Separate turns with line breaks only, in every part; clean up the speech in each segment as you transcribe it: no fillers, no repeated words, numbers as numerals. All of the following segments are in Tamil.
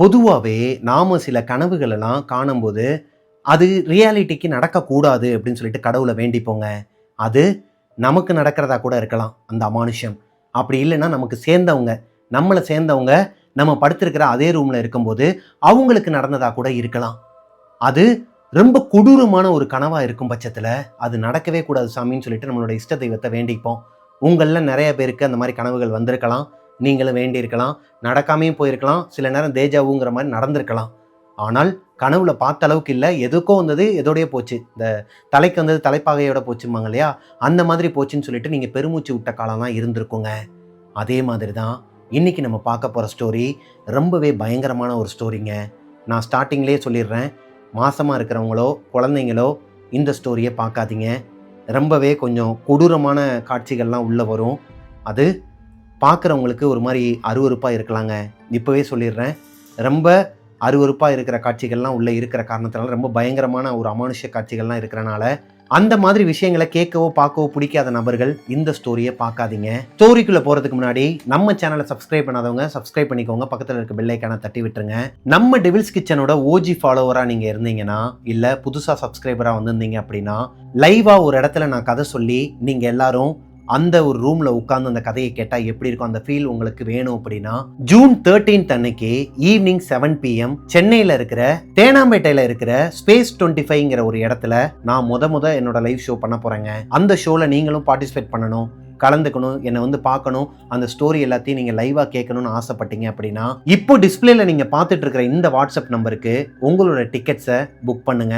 பொதுவாகவே நாம் சில கனவுகளெல்லாம் காணும்போது அது ரியாலிட்டிக்கு நடக்கக்கூடாது அப்படின்னு சொல்லிட்டு கடவுளை வேண்டிப்போங்க. அது நமக்கு நடக்கிறதா கூட இருக்கலாம் அந்த அமானுஷ்யம். அப்படி இல்லைன்னா நமக்கு சேர்ந்தவங்க, நம்மளை சேர்ந்தவங்க நம்ம படுத்திருக்கிற அதே ரூமில் இருக்கும்போது அவங்களுக்கு நடந்ததாக கூட இருக்கலாம். அது ரொம்ப கொடூரமான ஒரு கனவாக இருக்கும் பட்சத்தில் அது நடக்கவே கூடாது சாமின்னு சொல்லிட்டு நம்மளோட இஷ்ட தெய்வத்தை வேண்டிப்போம். உங்களில் நிறைய பேருக்கு அந்த மாதிரி கனவுகள் வந்திருக்கலாம், நீங்களும் வேண்டியிருக்கலாம், நடக்காமையும் போயிருக்கலாம், சில நேரம் தேஜாவுங்கிற மாதிரி நடந்திருக்கலாம். ஆனால் கனவுல பார்த்த அளவுக்கு இல்லை, எதுக்கோ வந்தது எதோடய போச்சு, இந்த தலைக்கு வந்தது தலைப்பாகையோட போச்சுமாங்க இல்லையா, அந்த மாதிரி போச்சுன்னு சொல்லிட்டு நீங்கள் பெருமூச்சு விட்ட காலம்லாம் இருந்திருக்குங்க. அதே மாதிரி தான் இன்றைக்கி நம்ம பார்க்க போகிற ஸ்டோரி ரொம்பவே பயங்கரமான ஒரு ஸ்டோரிங்க. நான் ஸ்டார்டிங்லேயே சொல்லிடுறேன், மாசமாக இருக்கிறவங்களோ குழந்தைங்களோ இந்த ஸ்டோரியை பார்க்காதீங்க. ரொம்பவே கொஞ்சம் கொடூரமான காட்சிகள்லாம் உள்ளே வரும். அது பார்க்குறவங்களுக்கு ஒரு மாதிரி அருவருப்பாக இருக்கலாங்க. இப்போவே சொல்லிடுறேன், ரொம்ப அருவருப்பாக இருக்கிற காட்சிகள்லாம் உள்ளே இருக்கிற காரணத்தினால, ரொம்ப பயங்கரமான ஒரு அமானுஷ்ய காட்சிகள்லாம் இருக்கிறனால அந்த மாதிரி விஷயங்களை கேட்கவோ பார்க்கவோ பிடிக்காத நபர்கள் இந்த ஸ்டோரியை பார்க்காதீங்க. ஸ்டோரிக்குள்ளே போகிறதுக்கு முன்னாடி நம்ம சேனலை சப்ஸ்கிரைப் பண்ணாதவங்க சப்ஸ்கிரைப் பண்ணிக்கோங்க, பக்கத்தில் இருக்க பெல் ஐக்கானை தட்டி விட்டுருங்க. நம்ம டெவில்ஸ் கிச்சனோட ஓஜி ஃபாலோவராக நீங்கள் இருந்தீங்கன்னா, இல்லை புதுசாக சப்ஸ்கிரைபராக வந்திருந்தீங்க அப்படின்னா, லைவாக ஒரு இடத்துல நான் கதை சொல்லி நீங்கள் எல்லாரும் அந்த ஒரு ரூமில் உட்காந்து அந்த கதையை கேட்டால் எப்படி இருக்கும், அந்த ஃபீல் உங்களுக்கு வேணும் அப்படின்னா, ஜூன் 13 அன்னைக்கு ஈவினிங் 7 PM சென்னையில் இருக்கிற தேனாம்பேட்டையில் இருக்கிற ஸ்பேஸ் 25ங்கிற ஒரு இடத்துல நான் முத என்னோட லைவ் ஷோ பண்ண போகிறேங்க. அந்த ஷோவில் நீங்களும் பார்ட்டிசிபேட் பண்ணணும், கலந்துக்கணும், என்னை பார்க்கணும், அந்த ஸ்டோரி எல்லாத்தையும் நீங்கள் லைவாக கேட்கணும்னு ஆசைப்பட்டீங்க அப்படின்னா, இப்போ டிஸ்பிளேல நீங்கள் பார்த்துட்டு இருக்கிற இந்த வாட்ஸ்அப் நம்பருக்கு உங்களோட டிக்கெட்ஸை புக் பண்ணுங்க.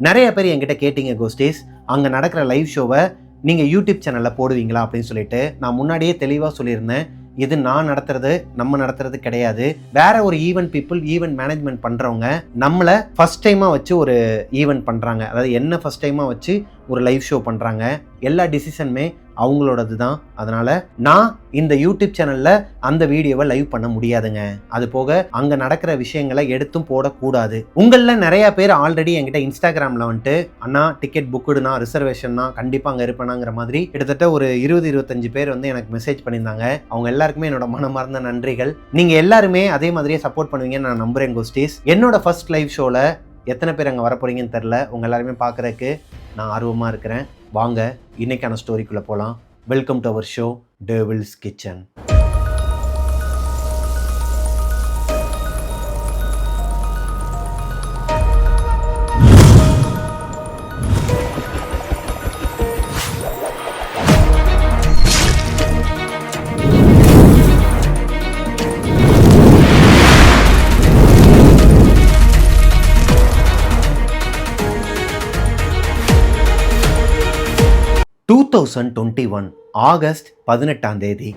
நிறைய பேர் என்கிட்ட கேட்டீங்க, கோஸ்டேஸ் அங்கே நடக்கிற லைவ் ஷோவை நீங்கள் யூடியூப் சேனலில் போடுவீங்களா அப்படின்னு சொல்லிட்டு. நான் முன்னாடியே தெளிவாக சொல்லியிருந்தேன், இது நான் நடத்துறது, நம்ம நடத்துறது கிடையாது. வேற ஒரு ஈவெண்ட் பீப்புள், ஈவெண்ட் மேனேஜ்மெண்ட் பண்ணுறவங்க நம்மளை ஃபஸ்ட் டைமாக வச்சு ஒரு ஈவெண்ட் பண்ணுறாங்க. அதாவது என்ன ஃபஸ்ட் டைமாக வச்சு ஒரு லைவ் ஷோ பண்ணுறாங்க. எல்லா டிசிஷனுமே அவங்களோடது தான். அதனால் நான் இந்த யூடியூப் சேனலில் அந்த வீடியோவை லைவ் பண்ண முடியாதுங்க. அது போக அங்கே நடக்கிற விஷயங்களை எடுத்தும் போடக்கூடாது. உங்களில் நிறைய பேர் ஆல்ரெடி என்கிட்ட இன்ஸ்டாகிராமில் வந்துட்டு, அண்ணா டிக்கெட் புக்குடுனா, ரிசர்வேஷன்னா கண்டிப்பாக அங்கே இருப்பேனாங்கிற மாதிரி கிட்டத்தட்ட ஒரு 20-25 பேர் வந்து எனக்கு மெசேஜ் பண்ணியிருந்தாங்க. அவங்க எல்லாருக்குமே என்னோட மனமார்ந்த நன்றிகள். நீங்கள் எல்லாருமே அதே மாதிரியே சப்போர்ட் பண்ணுவீங்கன்னு நான் நம்புகிறேன் கோஸ்டீஸ். என்னோட ஃபர்ஸ்ட் லைவ் ஷோவில் எத்தனை பேர் அங்கே வரப்போறீங்கன்னு தெரில. உங்கள் எல்லாருமே பார்க்குறதுக்கு நான் ஆர்வமாக இருக்கிறேன். வாங்க இன்னைக்கான ஸ்டோரிக்குள்ளே போகலாம். Welcome to our show Devil's Kitchen. August 18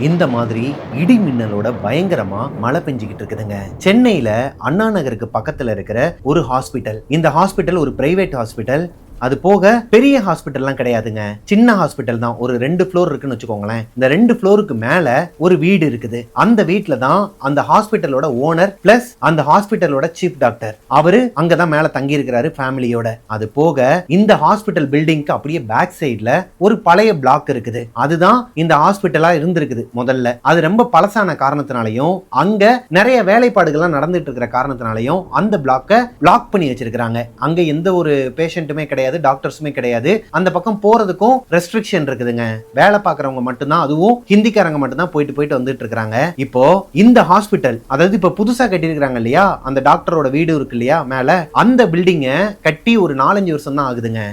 இந்த மாதிரி இடி மின்னலோட பயங்கரமா மழை பெஞ்சுக்கிட்டு இருக்குதுங்க. சென்னையில அண்ணா நகருக்கு பக்கத்துல இருக்கிற ஒரு ஹாஸ்பிட்டல். இந்த ஹாஸ்பிட்டல் ஒரு பிரைவேட் ஹாஸ்பிட்டல். அது போக பெரிய ஹாஸ்பிட்டல்லாம் கிடையாதுங்க, சின்ன ஹாஸ்பிட்டல் தான். ஒரு 2 ஃப்ளோர் இருக்குன்னு வச்சுக்கோங்களேன். இந்த 2 ஃப்ளோருக்கு மேல ஒரு வீடு இருக்குது. அந்த வீட்டுல தான் அந்த ஹாஸ்பிட்டலோட ஓனர் பிளஸ் அந்த ஹாஸ்பிட்டலோட சீஃப் டாக்டர், அவரு அங்கதான் மேல தங்கி இருக்கிறாரு ஃபேமிலியோட. அது போக இந்த ஹாஸ்பிட்டல் பில்டிங்க்கு அப்படியே பேக் சைட்ல ஒரு பழைய பிளாக் இருக்குது. அதுதான் இந்த ஹாஸ்பிட்டலா இருந்திருக்குது முதல்ல. அது ரொம்ப பழசான காரணத்தினாலையும் அங்க நிறைய வேலைப்பாடுகள்லாம் நடந்துட்டு இருக்கிற காரணத்தினாலையும் அந்த பிளாக்கை பிளாக் பண்ணி வச்சிருக்காங்க. அங்க எந்த ஒரு பேஷண்ட்டுமே கிடையாது, டாக்டர்ஸுமே கிடையாது. அந்த பக்கம் போறதுக்கும் ரெஸ்ட்ரிக்ஷன் இருக்குதுங்க. வேலை பார்க்கறவங்க மட்டும்தான், அதுவும் ஹிந்திக்காரங்க மட்டும்தான் போயிட்டு வந்துட்டு இருக்காங்க. இப்போ இந்த ஹாஸ்பிட்டல், அதாவது இப்ப புதுசா கட்டி இருக்காங்க இல்லையா, அந்த டாக்டரோட வீடு இருக்கு இல்லையா மேல, அந்த பில்டிங்க கட்டி ஒரு 4-5 வருஷம் தான் ஆகுதுங்க.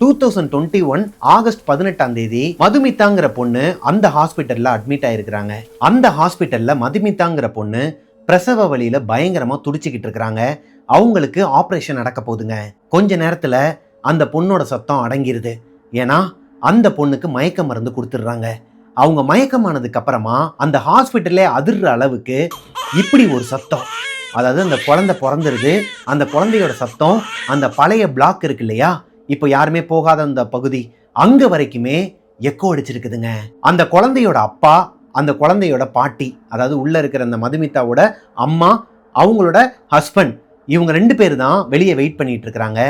2021 ஆகஸ்ட் 18 மதுமிதாங்கிற பொண்ணு அந்த ஹாஸ்பிட்டல்ல அட்மிட் ஆயிருக்கிறாங்க. அந்த ஹாஸ்பிட்டல்ல மதுமிதாங்கிற பொண்ணு பிரசவ வலியில பயங்கரமா துடிச்சுக்கிட்டு இருக்கிறாங்க. அவங்களுக்கு ஆபரேஷன் நடக்க போகுதுங்க. கொஞ்ச நேரத்துல அந்த பொண்ணோட சத்தம் அடங்கிருது. ஏன்னா அந்த பொண்ணுக்கு மயக்க மருந்து கொடுத்துடுறாங்க. அவங்க மயக்கமானதுக்கு அப்புறமா அந்த ஹாஸ்பிட்டல்லே அதிர்ற அளவுக்கு இப்படி ஒரு சத்தம், அதாவது அந்த குழந்தை பிறந்துருது. அந்த குழந்தையோட சத்தம் அந்த பழைய பிளாக் இருக்கு இல்லையா, இப்போ யாருமே போகாத அந்த பகுதி, அங்க வரைக்குமே எக்கோ அடிச்சிருக்குதுங்க. அந்த குழந்தையோட அப்பா, அந்த குழந்தையோட பாட்டி, அதாவது உள்ள இருக்கிற அந்த மதுமிதாவோட அம்மா, அவங்களோட ஹஸ்பண்ட், இவங்க 2 பேர் தான் வெளியே வெயிட் பண்ணிட்டு இருக்கிறாங்க.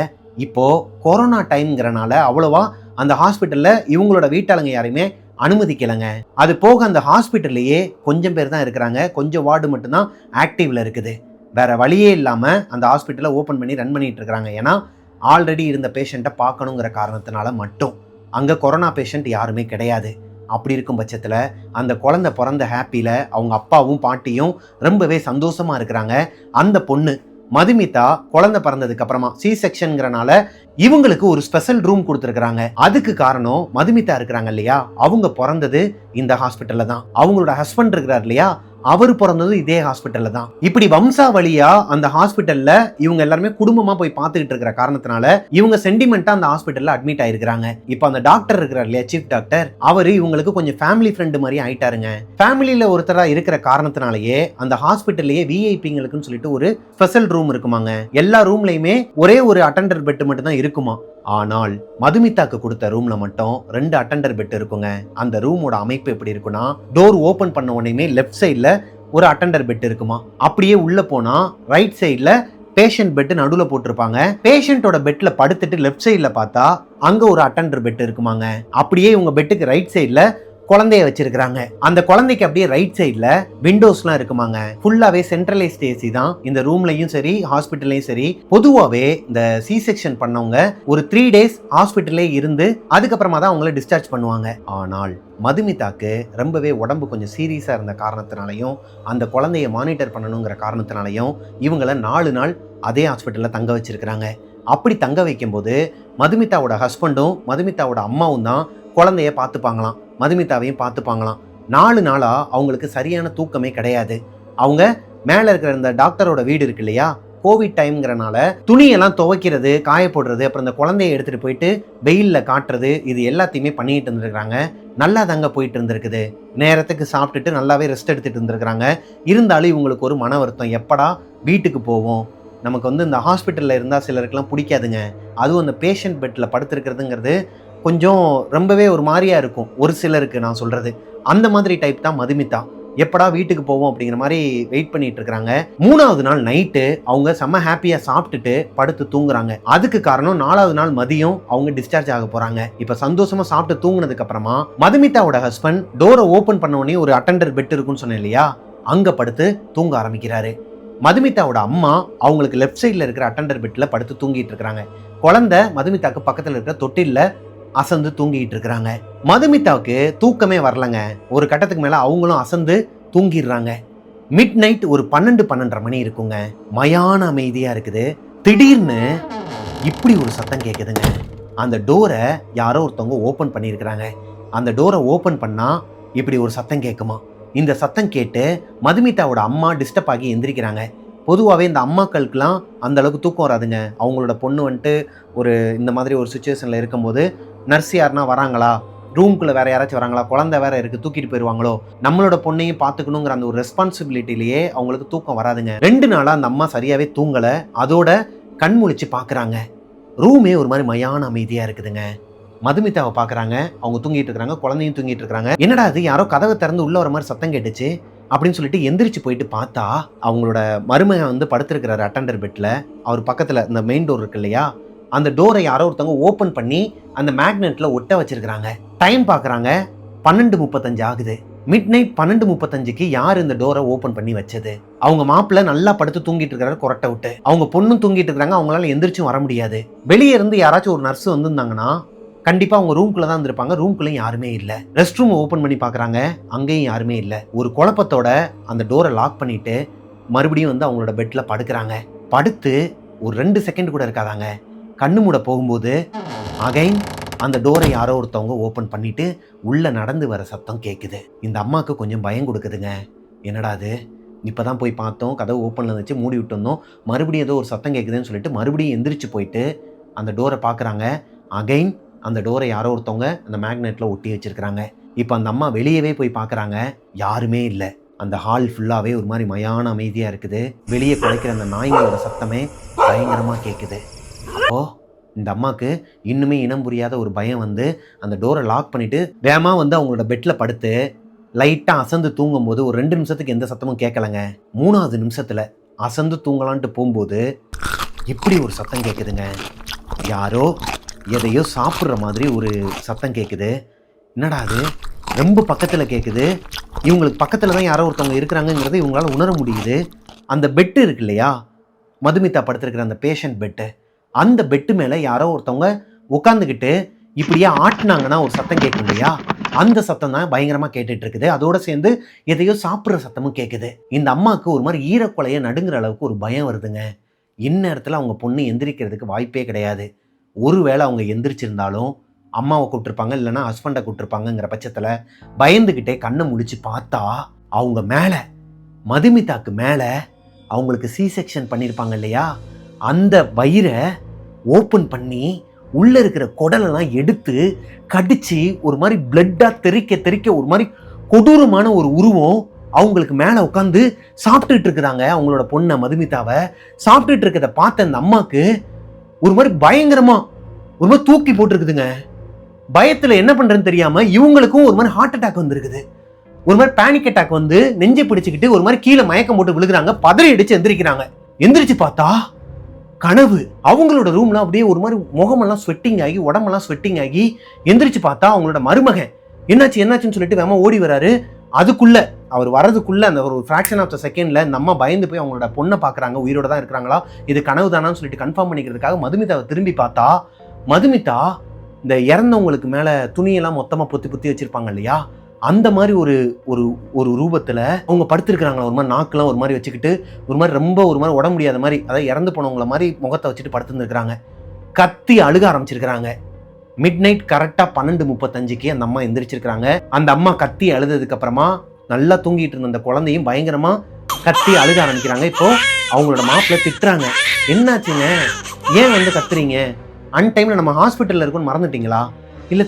இப்போ கொரோனா டைம்ங்கிறனால அவ்வளவா அந்த ஹாஸ்பிட்டல்ல இவங்களோட வீட்டாளுங்க யாரையுமே அனுமதிக்கலைங்க. அது போக அந்த ஹாஸ்பிட்டல்லையே கொஞ்சம் பேர் தான் இருக்கிறாங்க, கொஞ்சம் வார்டு மட்டும்தான் ஆக்டிவ்ல இருக்குது. வேற வழியே இல்லாமல் அந்த ஹாஸ்பிட்டலை ஓப்பன் பண்ணி ரன் பண்ணிட்டு இருக்கிறாங்க. ஏன்னா ஆல்ரெடி இருந்த பேஷண்ட்டை பார்க்கணுங்கிற காரணத்தினால மட்டும். அங்கே கொரோனா பேஷண்ட் யாருமே கிடையாது. அப்படி இருக்கும் பட்சத்தில் அந்த குழந்தை பிறந்த ஹாப்பியில் அவங்க அப்பாவும் பாட்டியும் ரொம்பவே சந்தோஷமாக இருக்கிறாங்க. அந்த பொண்ணு மதுமிதா குழந்தை பிறந்ததுக்கு அப்புறமா சி செக்ஷன்ங்கிறனால இவங்களுக்கு ஒரு ஸ்பெஷல் ரூம் கொடுத்துருக்காங்க. அதுக்கு காரணம் மதுமிதா இருக்கிறாங்க இல்லையா, அவங்க பிறந்தது இந்த ஹாஸ்பிட்டல்ல தான். அவங்களோட ஹஸ்பண்ட் இருக்கிறார் இல்லையா, அவர் பிறந்தது இதே ஹாஸ்பிட்டல்ல தான். இப்படி வம்சாவளியா அந்த ஹாஸ்பிட்டல்ல இவங்க எல்லாருமே குடும்பமா போய் பார்த்துக்கிட்டு இருக்கிற காரணத்தினால இவங்க சென்டிமெண்டா அந்த ஹாஸ்பிட்டல்ல அட்மிட் ஆயிருக்காங்க. இப்போ அந்த டாக்டர் இருக்கிறார் இல்லையா, சீஃப் டாக்டர், அவரு இவங்களுக்கு கொஞ்சம் ஃபேமிலி ஃப்ரெண்டு மாதிரி ஆயிட்டாருங்க. ஃபேமிலியில ஒருத்தரா இருக்கிற காரணத்தினாலேயே அந்த ஹாஸ்பிட்டல்லையே விஐபிங்களுக்குன்னு சொல்லிட்டு ஒரு ஸ்பெஷல் ரூம் இருக்குமாங்க. எல்லா ரூம்லயுமே ஒரே ஒரு அட்டெண்டர் பெட் மட்டும் தான் இருக்குமா. ஆனால் மதுமிதாக்கு கொடுத்த ரூம்ல மட்டும் 2 அட்டெண்டர் பெட் இருக்குங்க. அந்த ரூமோட அமைப்பு எப்படி இருக்குன்னா, டோர் ஓபன் பண்ண உடனே லெஃப்ட் சைட்ல ஒரு அட்டெண்டர் பெட் இருக்குமா. அப்படியே உள்ள போனா ரைட் சைட்ல பேஷண்ட் பெட் நடுவுல போட்டிருப்பாங்க. பேஷண்டோட பெட்ல படுத்துட்டு லெஃப்ட் சைட்ல பார்த்தா அங்க ஒரு அட்டெண்டர் பெட் இருக்குமாங்க. அப்படியே உங்க பெட்டுக்கு ரைட் சைட்ல குழந்தைய வச்சிருக்காங்க. அந்த குழந்தைக்கு அப்படியே ரைட் சைட்ல விண்டோஸ்லாம் இருக்குமாங்க. ஃபுல்லாவே சென்ட்ரலைஸ்ட் ஏசி தான் இந்த ரூம்லயும் சரி ஹாஸ்பிட்டல்லையும் சரி. பொதுவாகவே இந்த சி செக்ஷன் பண்ணவங்க ஒரு 3 days ஹாஸ்பிட்டல்லே இருந்து அதுக்கப்புறமா தான் அவங்கள டிஸ்சார்ஜ் பண்ணுவாங்க. ஆனால் மதுமிதாக்கு ரொம்பவே உடம்பு கொஞ்சம் சீரியஸா இருந்த காரணத்தினாலையும் அந்த குழந்தைய மானிட்டர் பண்ணணுங்கிற காரணத்தினாலையும் இவங்களை 4 நாள் அதே ஹாஸ்பிட்டல்ல தங்க வச்சிருக்கிறாங்க. அப்படி தங்க வைக்கும்போது மதுமிதாவோட ஹஸ்பண்டும் மதுமிதாவோட அம்மாவும் தான் குழந்தைய பார்த்துப்பாங்களாம், மதுமிதாவையும் பார்த்துப்பாங்களாம். 4 நாளா அவங்களுக்கு சரியான தூக்கமே கிடையாது. அவங்க மேலே இருக்கிற இந்த டாக்டரோட வீடு இருக்கு இல்லையா, கோவிட் டைம்ங்கிறனால துணியெல்லாம் துவைக்கிறது, காய போடுறது, அப்புறம் இந்த குழந்தைய எடுத்துட்டு போயிட்டு வெயிலில் காட்டுறது, இது எல்லாத்தையுமே பண்ணிட்டு இருந்திருக்கிறாங்க. நல்லா தாங்க போயிட்டு இருந்திருக்குது. நேரத்துக்கு சாப்பிட்டுட்டு நல்லாவே ரெஸ்ட் எடுத்துட்டு இருந்திருக்கிறாங்க. இருந்தாலும் இவங்களுக்கு ஒரு மன வருத்தம், எப்படா வீட்டுக்கு போவோம். நமக்கு இந்த ஹாஸ்பிட்டலில் இருந்தால் சிலருக்குலாம் பிடிக்காதுங்க. அதுவும் அந்த பேஷண்ட் பெட்டில் படுத்துருக்கிறதுங்கிறது கொஞ்சம் ரொம்பவே ஒரு மாதிரியா இருக்கும் ஒரு சிலருக்கு. நான் சொல்றது அந்த மாதிரி டைப் தான் மதுமிதா. எப்படா வீட்டுக்கு போவோம் அப்படிங்கிற மாதிரி வெயிட் பண்ணிட்டு இருக்காங்க. 3வது நாள் நைட்டு அவங்க செம்ம ஹாப்பியா சாப்பிட்டுட்டு படுத்து தூங்குறாங்க. அதுக்கு காரணம் 4வது நாள் மதியம் அவங்க டிஸ்சார்ஜ் ஆக போறாங்க. இப்ப சந்தோஷமா சாப்பிட்டு தூங்குனதுக்கு அப்புறமா மதுமிதாவோட ஹஸ்பண்ட் டோரை ஓபன் பண்ண உடனே ஒரு அட்டெண்டர் பெட் இருக்குன்னு சொன்னேன் இல்லையா, அங்க படுத்து தூங்க ஆரம்பிக்கிறாரு. மதுமிதாவோட அம்மா அவங்களுக்கு லெஃப்ட் சைட்ல இருக்கிற அட்டெண்டர் பெட்ல படுத்து தூங்கிட்டு இருக்காங்க. குழந்தை மதுமிதாக்கு பக்கத்துல இருக்கிற தொட்டில்ல அசந்து தூங்கிட்டு இருக்கிறாங்க. மதுமிதாவுக்கு தூக்கமே வரலங்க. ஒரு கட்டத்துக்கு மேல அவங்களும் அசந்து தூங்கிடுறாங்க. மிட் நைட் ஒரு 12-12:30 மணி இருக்குங்க. மயான அமைதியா இருக்குது. திடீர்னு இப்படி ஒரு சத்தம் கேட்குதுங்க. அந்த டோரை யாரோ ஒருத்தவங்க ஓபன் பண்ணியிருக்கிறாங்க. அந்த டோரை ஓபன் பண்ணா இப்படி ஒரு சத்தம் கேட்குமா. இந்த சத்தம் கேட்டு மதுமிதாவோட அம்மா டிஸ்டர்ப் ஆகி எந்திரிக்கிறாங்க. பொதுவாகவே இந்த அம்மாக்களுக்கெல்லாம் அந்த அளவுக்கு தூக்கம் வராதுங்க. அவங்களோட பொண்ணு ஒரு இந்த மாதிரி ஒரு சுச்சுவேஷனில் இருக்கும்போது நர்ஸ் யாருனா வராங்களா, ரூம்குள்ளே வேறு யாராச்சும் வராங்களா, குழந்தை வேறு இருக்குது தூக்கிட்டு போயிடுவாங்களோ, நம்மளோட பொண்ணையும் பார்த்துக்கணுங்கிற அந்த ஒரு ரெஸ்பான்சிபிலிட்டிலேயே அவங்களுக்கு தூக்கம் வராதுங்க. 2 நாளாக அந்த அம்மா சரியாகவே தூங்கலை. அதோட கண் முழிச்சு பார்க்குறாங்க. ரூமே ஒரு மாதிரி மயான அமைதியாக இருக்குதுங்க. மதுமிதாவை பார்க்குறாங்க. அவங்க தூங்கிட்டு இருக்கிறாங்க, குழந்தையும் தூங்கிட்டு இருக்கிறாங்க. என்னடா அது, யாரோ கதவை திறந்து உள்ள வர மாதிரி சத்தம் கேட்டுச்சு அப்படின்னு சொல்லிட்டு எந்திரிச்சு போயிட்டு பார்த்தா அவங்களோட மருமகன் படுத்திருக்கிறாரு அட்டெண்டர் பெட்ல. அவர் பக்கத்துல இந்த மெயின் டோர் இருக்கு இல்லையா, அந்த டோரை யாரோ ஒருத்தவங்க ஓபன் பண்ணி அந்த மேக்னெட்ல ஒட்ட வச்சிருக்காங்க. டைம் பார்க்குறாங்க, 12:35 ஆகுது. மிட் நைட் 12:35க்கு யார் இந்த டோரை ஓபன் பண்ணி வச்சது? அவங்க மாப்பிள்ள நல்லா படுத்து தூங்கிட்டு இருக்கிறாரு கொரட்டை விட்டு. அவங்க பொண்ணும் தூங்கிட்டு இருக்காங்க. அவங்களால எந்திரிச்சும் வர முடியாது. வெளியே இருந்து யாராச்சும் ஒரு நர்ஸ் வந்திருந்தாங்கன்னா கண்டிப்பா அவங்க ரூம்குள்ள தான் இருந்திருப்பாங்க. ரூம்குள்ளேயும் யாருமே இல்லை. ரெஸ்ட் ரூம் ஓபன் பண்ணி பார்க்குறாங்க, அங்கேயும் யாருமே இல்லை. ஒரு குழப்பத்தோட அந்த டோரை லாக் பண்ணிட்டு மறுபடியும் அவங்களோட பெட்ல படுக்கிறாங்க. படுத்து ஒரு 2 செகண்ட் கூட இருக்காதாங்க, கண்ணு மூட போகும்போது அகைன் அந்த டோரை யாரோ ஒருத்தவங்க ஓப்பன் பண்ணிட்டு உள்ள நடந்து வர சத்தம் கேட்குது. இந்த அம்மாவுக்கு கொஞ்சம் பயம் கொடுக்குதுங்க. என்னடா அது, இப்போதான் போய் பார்த்தோம், கதவு ஓப்பனில் இருந்துச்சு, மூடி விட்டு வந்தோம், மறுபடியும் ஏதோ ஒரு சத்தம் கேட்குதுன்னு சொல்லிட்டு மறுபடியும் எந்திரிச்சு போயிட்டு அந்த டோரை பார்க்குறாங்க. அகைன் அந்த டோரை யாரோ ஒருத்தவங்க அந்த மேக்னெட்டில் ஒட்டி வச்சிருக்கிறாங்க. இப்போ அந்த அம்மா வெளியவே போய் பார்க்குறாங்க, யாருமே இல்லை. அந்த ஹால் ஃபுல்லாகவே ஒரு மாதிரி மயான அமைதியாக இருக்குது. வெளியே குலைக்கிற அந்த நாய்களோட சத்தமே பயங்கரமாக கேட்குது. ஓ, இந்த அம்மாவுக்கு இன்னுமே இனம் புரியாத ஒரு பயம் அந்த டோரை லாக் பண்ணிவிட்டு வேகமாக அவங்களோட பெட்டில் படுத்து லைட்டாக அசந்து தூங்கும்போது ஒரு 2 நிமிஷத்துக்கு எந்த சத்தமும் கேட்கலைங்க. 3வது நிமிஷத்தில் அசந்து தூங்கலான்ட்டு போகும்போது இப்படி ஒரு சத்தம் கேட்குதுங்க. யாரோ எதையோ சாப்பிட்ற மாதிரி ஒரு சத்தம் கேட்குது. என்னடா அது, ரொம்ப பக்கத்தில் கேட்குது. இவங்களுக்கு பக்கத்தில் தான் யாரோ ஒருத்தவங்க இருக்கிறாங்கங்கிறத இவங்களால உணர முடியுது. அந்த பெட்டு இருக்கு இல்லையா, மதுமிதா படுத்திருக்கிற அந்த பேஷண்ட் பெட்டு, அந்த பெட்டு மேலே யாரோ ஒருத்தவங்க உட்காந்துக்கிட்டு இப்படியே ஆட்டினாங்கன்னா ஒரு சத்தம் கேட்கும் இல்லையா, அந்த சத்தம் தான் பயங்கரமாக கேட்டுட்டு இருக்குது. அதோட சேர்ந்து எதையோ சாப்பிட்ற சத்தமும் கேட்குது. இந்த அம்மாவுக்கு ஒரு மாதிரி ஈரக்குலைய நடுங்கிற அளவுக்கு ஒரு பயம் வருதுங்க. இந்நேரத்தில் அவங்க பொண்ணு எந்திரிக்கிறதுக்கு வாய்ப்பே கிடையாது. ஒருவேளை அவங்க எந்திரிச்சிருந்தாலும் அம்மாவை கூப்பிட்டுருப்பாங்க, இல்லைன்னா ஹஸ்பண்டை கூப்பிட்டுருப்பாங்கங்கிற பட்சத்தில் பயந்துக்கிட்டே கண்ணை முடிச்சு பார்த்தா அவங்க மேலே, மதுமிதாக்கு மேலே அவங்களுக்கு சி செக்ஷன் பண்ணியிருப்பாங்க இல்லையா, அந்த வயிறை ஓப்பன் பண்ணி உள்ளே இருக்கிற குடலெல்லாம் எடுத்து கடிச்சு ஒரு மாதிரி பிளட்டாக தெறிக்க தெறிக்க ஒரு மாதிரி கொடூரமான ஒரு உருவம் அவங்களுக்கு மேலே உட்காந்து சாப்பிட்டுட்டு இருக்கிறாங்க. அவங்களோட பொண்ணை மதுமிதாவை சாப்பிட்டுட்டு இருக்கிறத பார்த்த அந்த அம்மாவுக்கு ஒரு மாதிரி பயங்கரமா ஒரு மாதிரி தூக்கி போட்டுருக்குதுங்க. பயத்தில் என்ன பண்ணுறதுன்னு தெரியாமல் இவங்களுக்கும் ஒரு மாதிரி ஹார்ட் அட்டாக் வந்துருக்குது. ஒரு மாதிரி பேனிக் அட்டாக் வந்து நெஞ்சை பிடிச்சிக்கிட்டு ஒரு மாதிரி கீழே மயக்கம் போட்டு விழுகிறாங்க. பதறி அடிச்சு எந்திரிக்கிறாங்க. எந்திரிச்சு பார்த்தா கனவு. அவங்களோட ரூம்ல அப்படியே ஒரு மாதிரி முகமெல்லாம் ஸ்வெட்டிங் ஆகி, உடம்பெல்லாம் ஸ்வெட்டிங் ஆகி, எந்திரிச்சு பார்த்தா அவங்களோட மருமகன் என்னாச்சுன்னு சொல்லிட்டு வேமா ஓடி வராரு. அதுக்குள்ள அவர் வரதுக்குள்ள அந்த ஒரு ஃபிராக்ஷன் ஆஃப் த செகண்ட்ல நம்ம பயந்து போய் அவங்களோட பொண்ணை பார்க்குறாங்க. உயிரோட தான் இருக்கிறாங்களா, இது கனவு தானான்னு சொல்லிட்டு கன்ஃபார்ம் பண்ணிக்கிறதுக்காக மதுமிதாவை திரும்பி பார்த்தா, மதுமிதா இந்த இறந்தவங்களுக்கு மேலே துணியெல்லாம் மொத்தமாக பொத்தி வச்சிருப்பாங்க இல்லையா, அந்த மாதிரி ஒரு ஒரு ஒரு ரூபத்தில் அவங்க படுத்திருக்கிறாங்களா. ஒரு மாதிரி நாக்கெல்லாம் ஒரு மாதிரி வச்சுக்கிட்டு ஒரு மாதிரி ரொம்ப ஒரு மாதிரி உட முடியாத மாதிரி, அதாவது இறந்து போனவங்கள மாதிரி முகத்தை வச்சுட்டு படுத்துருந்துருக்கிறாங்க. கத்தி அழுக ஆரம்பிச்சிருக்கிறாங்க. மிட் நைட் கரெக்டாக 12:35 அந்த அம்மா எந்திரிச்சிருக்கிறாங்க. அந்த அம்மா கத்தி அழுததுக்கு அப்புறமா நல்லா தூங்கிட்டு இருந்த அந்த குழந்தையும் பயங்கரமா கத்தி அழுக ஆரம்பிக்கிறாங்க. இப்போ அவங்களோட மாப்பிள்ளை திட்டுறாங்க, என்னாச்சுங்க, ஏன் வந்து கத்துறீங்க, அன்டைம்ல நம்ம ஹாஸ்பிட்டல்ல இருக்குன்னு மறந்துட்டீங்களா? இல்லை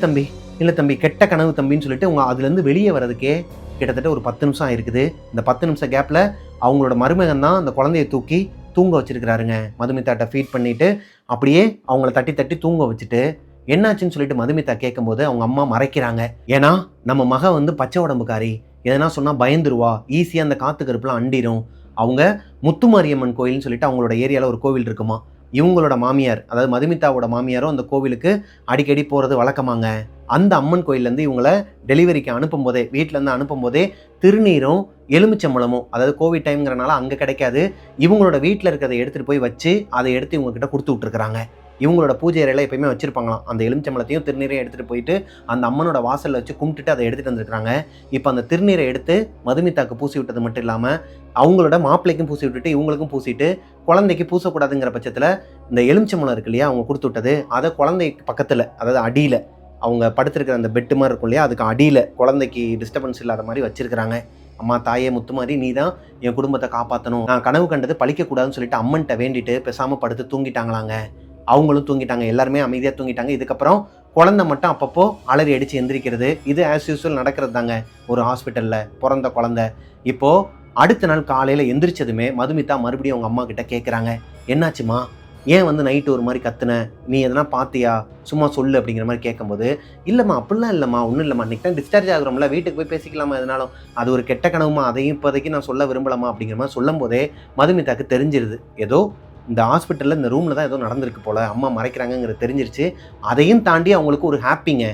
தம்பி கெட்ட கனவு தம்பின்னு சொல்லிட்டு அவங்க அதுலேருந்து வெளியே வர்றதுக்கே கிட்டத்தட்ட ஒரு 10 நிமிஷம் ஆயிருக்குது. இந்த 10 நிமிஷம் கேப்பில் அவங்களோட மருமகன் தான் அந்த குழந்தைய தூக்கி தூங்க வச்சிருக்கிறாருங்க. மதுமிதாட்ட ஃபீட் பண்ணிட்டு அப்படியே அவங்கள தட்டி தூங்க வச்சுட்டு என்னாச்சுன்னு சொல்லிட்டு மதுமிதா கேட்கும்போது அவங்க அம்மா மறைக்கிறாங்க. ஏன்னா நம்ம மக வந்து பச்சை உடம்புக்காரி, எதனா சொன்னால் பயந்துருவா, ஈஸியாக அந்த காற்று கருப்புலாம் அண்டிரும். அவங்க முத்துமாரியம்மன் கோயில்னு சொல்லிட்டு அவங்களோட ஏரியாவில் ஒரு கோவில் இருக்குமா, இவங்களோட மாமியார் அதாவது மதுமிதாவோட மாமியாரும் அந்த கோவிலுக்கு அடிக்கடி போகிறது வழக்கமாங்க. அந்த அம்மன் கோயிலேருந்து இவங்கள டெலிவரிக்கு அனுப்பும்போதே, வீட்டிலேருந்து அனுப்பும்போதே திருநீரும் எலுமிச்சம்பழமும், அதாவது கோவிட் டைம்ங்கிறனால அங்கே கிடைக்காது, இவங்களோட வீட்டில் இருக்கிறத எடுத்துகிட்டு போய் வச்சு அதை எடுத்து இவங்ககிட்ட கொடுத்து விட்ருக்குறாங்க. இவங்களோட பூஜை அறையில் எப்பயுமே வச்சுருப்பாங்களாம். அந்த எலுமிச்சம்பழத்தையும் திருநீரையும் எடுத்துகிட்டு போயிட்டு அந்த அம்மனோட வாசலில் வச்சு கும்பிட்டுட்டு அதை எடுத்துகிட்டு வந்துருக்காங்க. இப்போ அந்த திருநீரை எடுத்து மதுமிதாக்கு பூசி விட்டது மட்டும் இல்லாமல் அவங்களோட மாப்பிள்ளைக்கும் பூசி விட்டுட்டு இவங்களுக்கும் பூசிட்டு, குழந்தைக்கு பூசக்கூடாதுங்கிற பட்சத்தில் இந்த எலுமிச்சம்பழம் இருக்கு இல்லையா அவங்க கொடுத்து விட்டது, அதை குழந்தைக்கு பக்கத்தில், அதாவது அடியில் அவங்க படுத்திருக்கிற அந்த பெட்டு மாதிரி இருக்கும் இல்லையா, அதுக்கு அடியில் குழந்தைக்கு டிஸ்டர்பன்ஸ் இல்லாத மாதிரி வச்சிருக்கிறாங்க. அம்மா தாயே முத்துமாரி, நீ தான் என் குடும்பத்தை காப்பாற்றணும், நான் கனவு கண்டது பழிக்கக்கூடாதுன்னு சொல்லிட்டு அம்மன்கிட்ட வேண்டிட்டு பேசாமல் படுத்து தூங்கிட்டாங்களாங்க. அவங்களும் தூங்கிட்டாங்க, எல்லாருமே அமைதியாக தூங்கிட்டாங்க. இதுக்கப்புறம் குழந்தை மட்டும் அப்பப்போ அலறி அடித்து எந்திரிக்கிறது, இது ஆஸ் யூஸ்வல் நடக்கிறது தாங்க ஒரு ஹாஸ்பிட்டலில் பிறந்த குழந்தை. இப்போது அடுத்த நாள் காலையில் எந்திரிச்சதுமே மதுமிதா மறுபடியும் அவங்க அம்மா கிட்ட கேட்குறாங்க, என்னாச்சுமா, ஏன் வந்து நைட்டு ஒரு மாதிரி கத்துன, நீ எதனா பார்த்தியா, சும்மா சொல்லு அப்படிங்கிற மாதிரி கேட்கும்போது, இல்லைம்மா அப்படிலாம் இல்லைம்மா, ஒன்றும் இல்லைம்மா, இன்னைக்கு தான் டிஸ்சார்ஜ் ஆகுறோம்ல, வீட்டுக்கு போய் பேசிக்கலாமா, எதனாலும் அது ஒரு கெட்ட கனவுமா, அதையும் இப்போதைக்கு நான் சொல்ல விரும்பலாமா அப்படிங்கிற மாதிரி சொல்லும் போதே மதுமிதாக்கு தெரிஞ்சிருது, ஏதோ இந்த ஹாஸ்பிட்டலில் இந்த ரூமில் தான் ஏதோ நடந்திருக்கு போல், அம்மா மறைக்கிறாங்கங்கிறது தெரிஞ்சிருச்சு. அதையும் தாண்டி அவங்களுக்கு ஒரு ஹாப்பிங்க,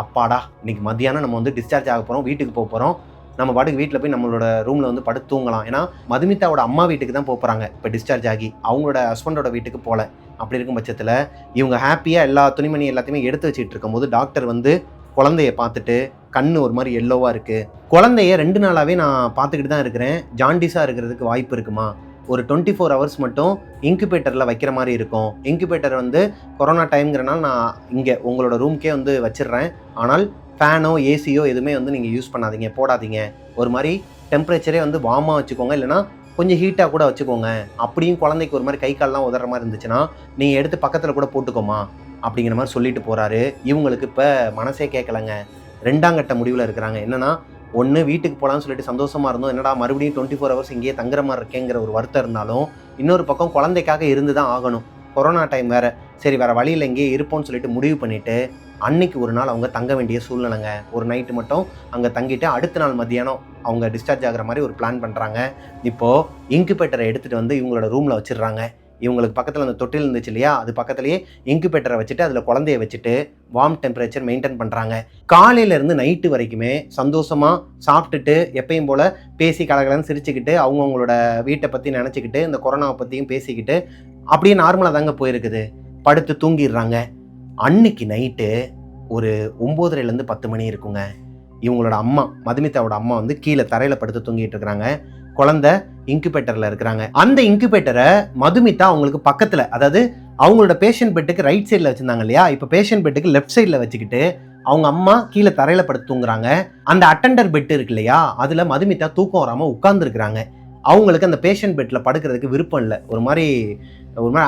அப்பாடா இன்னைக்கு மத்தியானம் நம்ம வந்து டிஸ்சார்ஜ் ஆக போகிறோம், வீட்டுக்கு போக போகிறோம், நம்ம பாட்டுக்கு வீட்டில் போய் நம்மளோட ரூமில் வந்து படுத்து தூங்கலாம். ஏன்னா மதுமிதாவோட அம்மா வீட்டுக்கு தான் போகிறாங்க இப்போ டிஸ்சார்ஜ் ஆகி, அவங்களோட ஹஸ்பண்டோட வீட்டுக்கு போகல. அப்படி இருக்கும் பட்சத்தில் இவங்க ஹாப்பியாக எல்லா துணிமணி எல்லாத்தையுமே எடுத்து வச்சுட்டு இருக்கும்போது டாக்டர் வந்து குழந்தைய பார்த்துட்டு, கண்ணு ஒரு மாதிரி எல்லோவாக இருக்குது, குழந்தைய 2 நாளாகவே நான் பார்த்துக்கிட்டு தான் இருக்கிறேன், ஜாண்டிஸாக இருக்கிறதுக்கு வாய்ப்பு இருக்குமா, ஒரு 24 ஹவர்ஸ் மட்டும் இன்குபேட்டரில் வைக்கிற மாதிரி இருக்கும், இன்குபேட்டர் வந்து கொரோனா டைம்ங்கிறனால நான் இங்கே உங்களோட ரூம்க்கே வந்து வச்சிடுறேன், ஆனால் ஃபேனோ ஏசியோ எதுவுமே வந்து நீங்கள் யூஸ் பண்ணாதீங்க, போடாதீங்க, ஒரு மாதிரி டெம்பரேச்சரே வந்து வார்மாக வச்சுக்கோங்க, இல்லைனா கொஞ்சம் ஹீட்டாக கூட வச்சுக்கோங்க, அப்படியும் குழந்தைக்கு ஒரு மாதிரி கை கால்லாம் உதற மாதிரி இருந்துச்சுன்னா நீங்கள் எடுத்து பக்கத்தில் கூட போட்டுக்கோமா அப்படிங்கிற மாதிரி சொல்லிட்டு போகிறாரு. இவங்களுக்கு இப்போ மனசே கேட்கலைங்க, 2ஆம் கட்ட முடிவில் இருக்கிறாங்க. என்னென்னா, ஒன்று வீட்டுக்கு போகலான்னு சொல்லிட்டு சந்தோஷமாக இருந்தோம், என்னடா மறுபடியும் 24 ஹவர்ஸ் இங்கேயே தங்குற மாதிரி இருக்கேங்கிற ஒரு வருத்தம் இருந்தாலும், இன்னொரு பக்கம் குழந்தைக்காக இருந்து தான் ஆகணும், கொரோனா டைம் வேறு, சரி வேறு வழியில் இங்கேயே இருப்போம்னு சொல்லிட்டு முடிவு பண்ணிவிட்டு அன்னைக்கு ஒரு நாள் அவங்க தங்க வேண்டிய சூழ்நிலைங்க. ஒரு நைட்டு மட்டும் அங்கே தங்கிட்டு அடுத்த நாள் மத்தியானம் அவங்க டிஸ்சார்ஜ் ஆகிற மாதிரி ஒரு பிளான் பண்ணுறாங்க. இப்போது இன்குபேட்டரை எடுத்துகிட்டு வந்து இவங்களோட ரூமில் வச்சிடுறாங்க. இவங்களுக்கு பக்கத்தில் அந்த தொட்டில் இருந்துச்சு இல்லையா, அது பக்கத்துலேயே இன்குபேட்டரை வச்சுட்டு அதில் குழந்தைய வச்சுட்டு வார்ம் டெம்பரேச்சர் மெயின்டைன் பண்ணுறாங்க. காலையிலேருந்து நைட்டு வரைக்குமே சந்தோஷமாக சாப்பிட்டுட்டு எப்பயும் போல் பேசி கலகலன்னு சிரிச்சுக்கிட்டு அவங்கவுங்களோட வீட்டை பற்றி நினச்சிக்கிட்டு இந்த கொரோனாவை பற்றியும் பேசிக்கிட்டு அப்படியே நார்மலாக தாங்க போயிருக்குது. படுத்து தூங்கிடுறாங்க. அன்னைக்கு நைட்டு ஒரு 9:30லேருந்து 10 மணி இருக்குங்க. இவங்களோட அம்மா, மதுமிதாவோட அம்மா வந்து கீழே தரையில் படுத்து தூங்கிட்டு இருக்கிறாங்க. குழந்தை இன்குபேட்டரில் இருக்கிறாங்க. அந்த இன்குபேட்டரை மதுமிதா அவங்களுக்கு பக்கத்தில், அதாவது அவங்களோட பேஷண்ட் பெட்டுக்கு ரைட் சைடில் வச்சுருந்தாங்க இல்லையா, இப்போ பேஷண்ட் பெட்டுக்கு லெஃப்ட் சைடில் வச்சுக்கிட்டு அவங்க அம்மா கீழே தரையில் படுத்து தூங்குறாங்க. அந்த அட்டெண்டர் பெட் இருக்கு இல்லையா, அதில் மதுமிதா தூக்கம் வராமல் உட்கார்ந்துருக்குறாங்க. அவங்களுக்கு அந்த பேஷண்ட் பெட்டில் படுக்கிறதுக்கு விருப்பம் இல்லை. ஒரு மாதிரி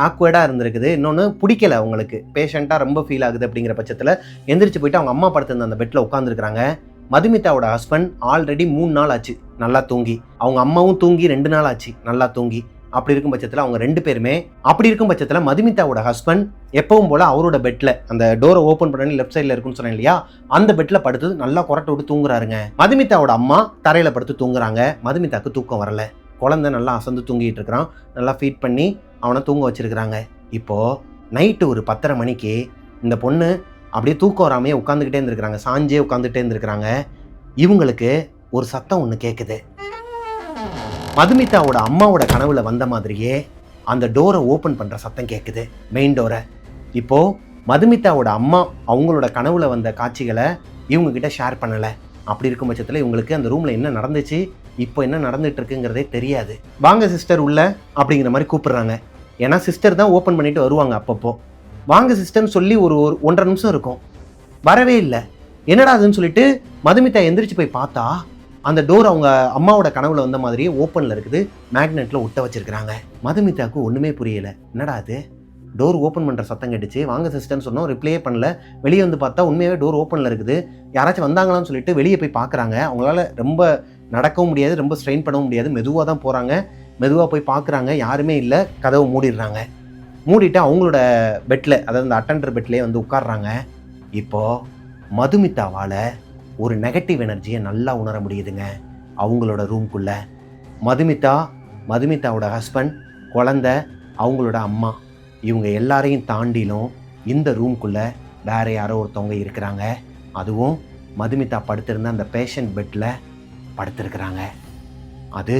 ஆக்வர்டாக இருந்திருக்குது. இன்னொன்று பிடிக்கல அவங்களுக்கு, பேஷண்ட்டாக ரொம்ப ஃபீல் ஆகுது. அப்படிங்கிற பட்சத்தில் எந்திரிச்சு போயிட்டு அவங்க அம்மா படுத்திருந்த அந்த பெட்டில் உட்காந்துருக்குறாங்க. மதுமிதாவோட ஹஸ்பண்ட் ஆல்ரெடி 3 நாள் ஆச்சு நல்லா தூங்கி, அவங்க அம்மாவும் தூங்கி 2 நாள் ஆச்சு நல்லா தூங்கி. அப்படி இருக்கும் பட்சத்தில் அவங்க 2 பேருமே, அப்படி இருக்கும் பட்சத்தில் மதுமிதாவோட ஹஸ்பண்ட் எப்பவும் போல் அவரோட பெட்டில், அந்த டோரை ஓப்பன் பண்ணி லெஃப்ட் சைடில் இருக்குன்னு சொன்னேன் இல்லையா, அந்த பெட்டில் படுத்து நல்லா கொரட்டை விட்டு தூங்குறாருங்க. மதுமிதாவோட அம்மா தரையில் படுத்து தூங்குறாங்க. மதுமிதாவுக்கு தூக்கம் வரல. குழந்தை நல்லா அசந்து தூங்கிட்டு இருக்கிறான். நல்லா ஃபீட் பண்ணி அவனை தூங்க வச்சிருக்கிறாங்க. இப்போது நைட்டு ஒரு 10:30 மணிக்கு இந்த பொண்ணு அப்படியே தூக்கம் வராமையே உட்காந்துக்கிட்டே இருந்திருக்கிறாங்க. சாஞ்சே உட்காந்துட்டே இருந்திருக்கிறாங்க. இவங்களுக்கு ஒரு சத்தம் ஒன்று கேட்குது. மதுமிதாவோட அம்மாவோட கனவுல வந்த மாதிரியே அந்த டோரை ஓப்பன் பண்ணுற சத்தம் கேட்குது, மெயின் டோரை. இப்போது மதுமிதாவோட அம்மா அவங்களோட கனவுல வந்த காட்சிகளை இவங்ககிட்ட ஷேர் பண்ணலை. அப்படி இருக்கும் பட்சத்தில் இவங்களுக்கு அந்த ரூமில் என்ன நடந்துச்சு, இப்போ என்ன நடந்துட்டு இருக்குங்கிறதே தெரியாது. வாங்க சிஸ்டர் உள்ள அப்படிங்கிற மாதிரி கூப்பிடுறாங்க. ஏன்னா சிஸ்டர் தான் ஓப்பன் பண்ணிட்டு வருவாங்க. அப்பப்போ வாங்க சிஸ்டர்னு சொல்லி ஒரு 1.5 நிமிஷம் இருக்கும். வரவே இல்லை. என்னடா அதுன்னு சொல்லிட்டு மதுமிதா எந்திரிச்சு போய் பார்த்தா அந்த டோர் அவங்க அம்மாவோட கனவுல வந்த மாதிரியே ஓப்பனில் இருக்குது. மேக்னெட்டில் ஒட்ட வச்சிருக்கிறாங்க. மதுமிதாவுக்கு ஒன்றுமே புரியலை. என்னடா அது, டோர் ஓப்பன் பண்ணுற சத்தம் கேட்டுச்சு, வாங்க சிஸ்டர்னு சொன்னோம், ரிப்ளையே பண்ணல. வெளியே வந்து பார்த்தா உண்மையாகவே டோர் ஓப்பனில் இருக்குது. யாராச்சும் வந்தாங்களான்னு சொல்லிட்டு வெளியே போய் பார்க்குறாங்க. அவங்களால ரொம்ப நடக்கவும் முடியாது, ரொம்ப ஸ்ட்ரெயின் பண்ணவும் முடியாது. மெதுவாக தான் போகிறாங்க. மெதுவாக போய் பார்க்குறாங்க, யாருமே இல்லை. கதவை மூடிடுறாங்க. மூடிட்டு அவங்களோட பெட்டில், அதாவது அந்த அட்டெண்டர் பெட்லேயே வந்து உட்காடுறாங்க. இப்போது மதுமிதாவால் ஒரு நெகட்டிவ் எனர்ஜியை நல்லா உணர முடியுதுங்க அவங்களோட ரூம்குள்ளே. மதுமிதாவோட ஹஸ்பண்ட், குழந்தை, அவங்களோட அம்மா, இவங்க எல்லாரையும் தாண்டிலும் இந்த ரூம்குள்ளே வேறு யாரோ ஒருத்தவங்க இருக்கிறாங்க. அதுவும் மதுமிதா படுத்திருந்த அந்த பேஷண்ட் பெட்டில் படுத்திருக்கிறாங்க. அது